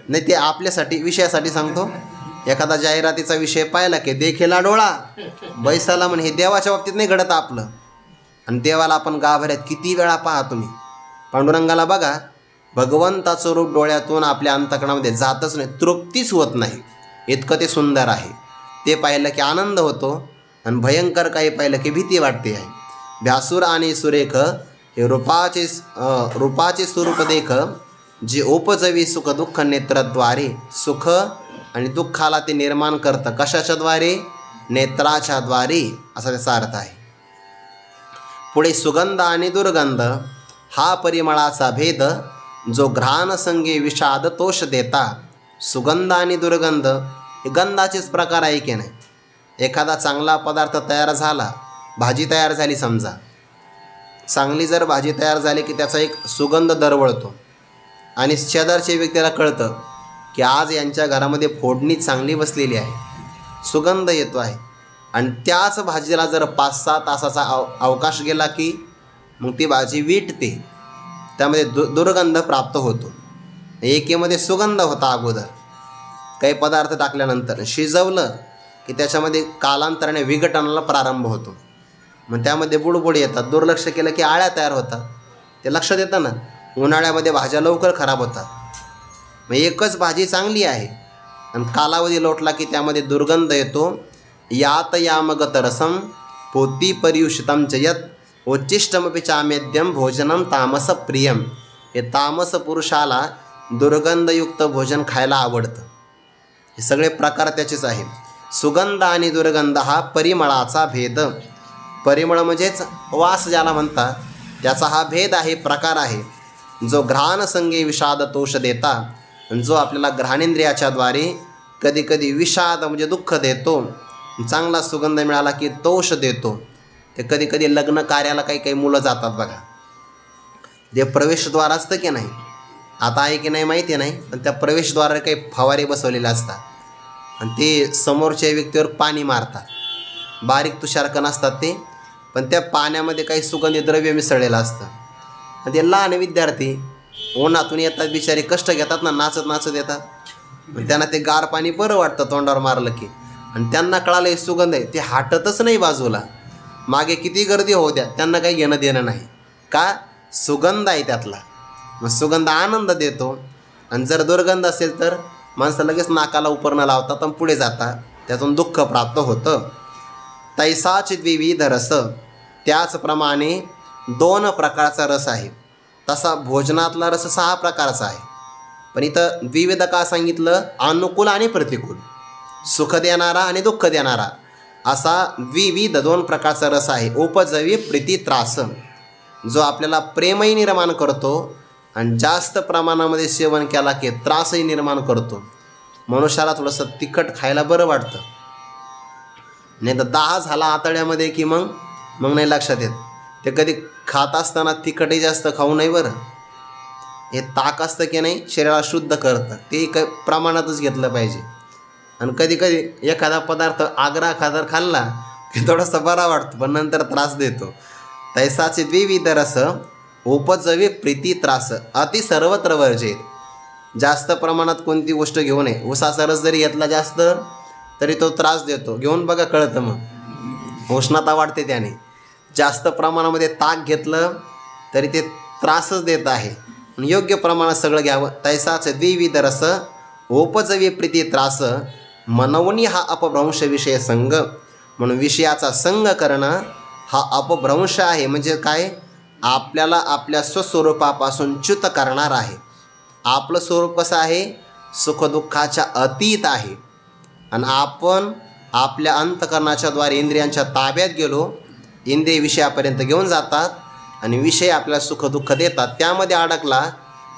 नाही, ते आपल्यासाठी विषयासाठी सांगतो. एखादा जाहिरातीचा विषय पाहिला की देखीला डोळा बैसाला म्हणे. हे देवाच्या बाबतीत नाही घडत आपलं. आणि देवाला आपण गाभाऱ्यात किती वेळा पहा तुम्ही. पांडुरंगाला बघा, भगवंताचं रूप डोळ्यातून आपल्या अंतःकरणामध्ये जातच नाही, तृप्तीच होत नाही, इतकं ते सुंदर आहे. ते पाहिलं की आनंद होतो, आणि भयंकर काही पाहिलं की भीती वाटते आहे. भ्यासूर आणि सुरेख हे रूपाचे स्वरूप देख, जे उपजवी सुख दुःख नेत्रद्वारे, सुख आणि दुःखाला ते निर्माण करतं. कशाच्या द्वारे? नेत्राच्या द्वारे, असा त्याचा अर्थ आहे. पुढे सुगंध आणि दुर्गंध हा परिमळाचा भेद, जो घ्राण संगे विषाद तोष देता. सुगंध आणि दुर्गंध हे गंधाचेच प्रकार आहे की नाही? एखादा चांगला पदार्थ तयार झाला, भाजी तयार झाली समजा, चांगली जर भाजी तयार झाली की त्याचा एक सुगंध दरवळतो, आणि शेजारच्या व्यक्तीला कळतं की आज यांच्या घरामध्ये फोडणी चांगली बसलेली आहे, सुगंध येतो आहे. आणि त्याच भाजीला जर 5-6 तासाचा अवकाश गेला की मग ती भाजी विटते, त्यामध्ये दुर्गंध प्राप्त होतो. एकीमध्ये सुगंध होता अगोदर, काही पदार्थ टाकल्यानंतर शिजवलं की त्याच्यामध्ये कालांतराने विघटनाला प्रारंभ होतो, मग त्यामध्ये बुडबुड येतात. दुर्लक्ष केलं की आळ्या तयार होतात, ते लक्षात येतं ना. उन्हाळ्यामध्ये भाज्या लवकर खराब होतात. मग एकच भाजी चांगली आहे आणि कालावधी लोटला की त्यामध्ये दुर्गंध येतो. यात यामगत रसम पोती पर्युषितम च यत उच्चिष्टमपि चामेद्यम भोजनम तामस प्रियम. हे तामस पुरुषाला दुर्गंधयुक्त भोजन खायला आवडतं. हे सगळे प्रकार त्याचेच आहे. सुगंध आणि दुर्गंध हा परिमळाचा भेद. परिमळ म्हणजेच वास ज्याला म्हणतात, त्याचा हा भेद आहे, प्रकार आहे, जो घ्राण संगे विषाद तोष देता. जो आपल्याला घ्राणेंद्रियाच्या द्वारे कधी कधी विषाद म्हणजे दुःख देतो, चांगला सुगंध मिळाला की तोष देतो. ते कधी कधी लग्न कार्याला काही काही मुलं जातात बघा, जे प्रवेशद्वार असतं की नाही, आता आहे की नाही माहिती नाही, पण त्या प्रवेशद्वारावर काही फवारे बसवलेले असतात आणि ते समोरच्या व्यक्तीवर पाणी मारतात. बारीक तुषारकण असतात ते, पण त्या पाण्यामध्ये काही सुगंधी द्रव्य मिसळलेलं असतं. आणि ते लहान विद्यार्थी उन्हातून येतात, बिचारे कष्ट घेतात ना, नाचत नाचत येतात, त्यांना ते गार पाणी बरं वाटतं तोंडावर मारलं की. आणि त्यांना कळालं हे सुगंध आहे, ते हटतच नाही बाजूला, मागे किती गर्दी होऊ द्या, त्यांना काही घेणं देणं नाही. का? सुगंध आहे त्यातला. मग सुगंध आनंद देतो. आणि जर दुर्गंध असेल तर माणसं लगेच नाकाला उपरणं लावतात आणि पुढे जातात, त्यातून दुःख प्राप्त होतं. तैसाच द्विविध रस, त्याचप्रमाणे 2 प्रकारचा रस आहे. तसा भोजनातला रस 6 प्रकारचा आहे, पण इथं द्विविध का सांगितलं? अनुकूल आणि प्रतिकूल, सुख देणारा आणि दुःख देणारा, असा द्विविध 2 प्रकारचा रस आहे. उपजवी प्रीती त्रास, जो आपल्याला प्रेमही निर्माण करतो आणि जास्त प्रमाणामध्ये सेवन केला की त्रासही निर्माण करतो. मनुष्याला थोडंसं तिखट खायला बरं वाटतं, नाही तर 10 झाला आतड्यामध्ये की मग नाही लक्षात येत. ते कधी खात असताना तिखटही जास्त खाऊ नये बरं. हे ताक असतं की नाही, शरीराला शुद्ध करतं, ते काही प्रमाणातच घेतलं पाहिजे. आणि कधी कधी एखादा पदार्थ आग्रह खातर खाल्ला की थोडासा बरा वाटतो, पण नंतर त्रास देतो. तैसाचे द्विविध रस उपजवी प्रीती त्रास, अति सर्वत्र वर्जित. जास्त प्रमाणात कोणती गोष्ट घेऊ नये. उसाचा रस जरी घेतला जास्त तरी तो त्रास देतो, घेऊन बघा कळतं. मग उष्णता वाढते त्याने. जास्त प्रमाणामध्ये ताक घेतलं तरी ते त्रासच देत आहे. योग्य प्रमाणात सगळं घ्यावं. तैसाच द्विविध रस ओपजवे प्रीती त्रास, मनवणी हा अपभ्रंश विषय संग. म्हणून विषयाचा संग करणं हा अपभ्रंश आहे. म्हणजे काय? आपल्याला आपल्या स्वस्वरूपापासून च्युत करणार आहे. आपलं स्वरूप कसं आहे? सुखदुःखाच्या अतीत आहे. आणि आपण आपल्या अंतकरणाच्या द्वारे इंद्रियांच्या ताब्यात गेलो. इंद्रिय विषयापर्यंत घेऊन जातात आणि विषय आपल्याला सुखदुःख देतात. त्यामध्ये अडकला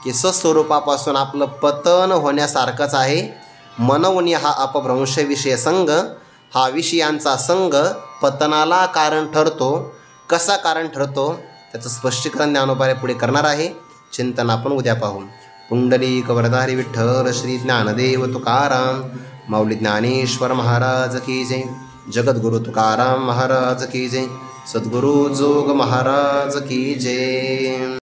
की स्वस्वरूपापासून आपलं पतन होण्यासारखंच आहे. मनवणी हा अपभ्रंश विषय संग. हा विषयांचा संग पतनाला कारण ठरतो. कसा कारण ठरतो त्याचं स्पष्टीकरण ज्ञानोबारे पुढे करणार आहे. चिंतन आपण उद्या पाहू. पुंडलिक वरदारी विठ्ठल श्री ज्ञानदेव तुकाराम माऊली ज्ञानेश्वर महाराज की जय. जगद्गुरु तुकाराम महाराज की जय. सद्गुरु जोग महाराज की जय.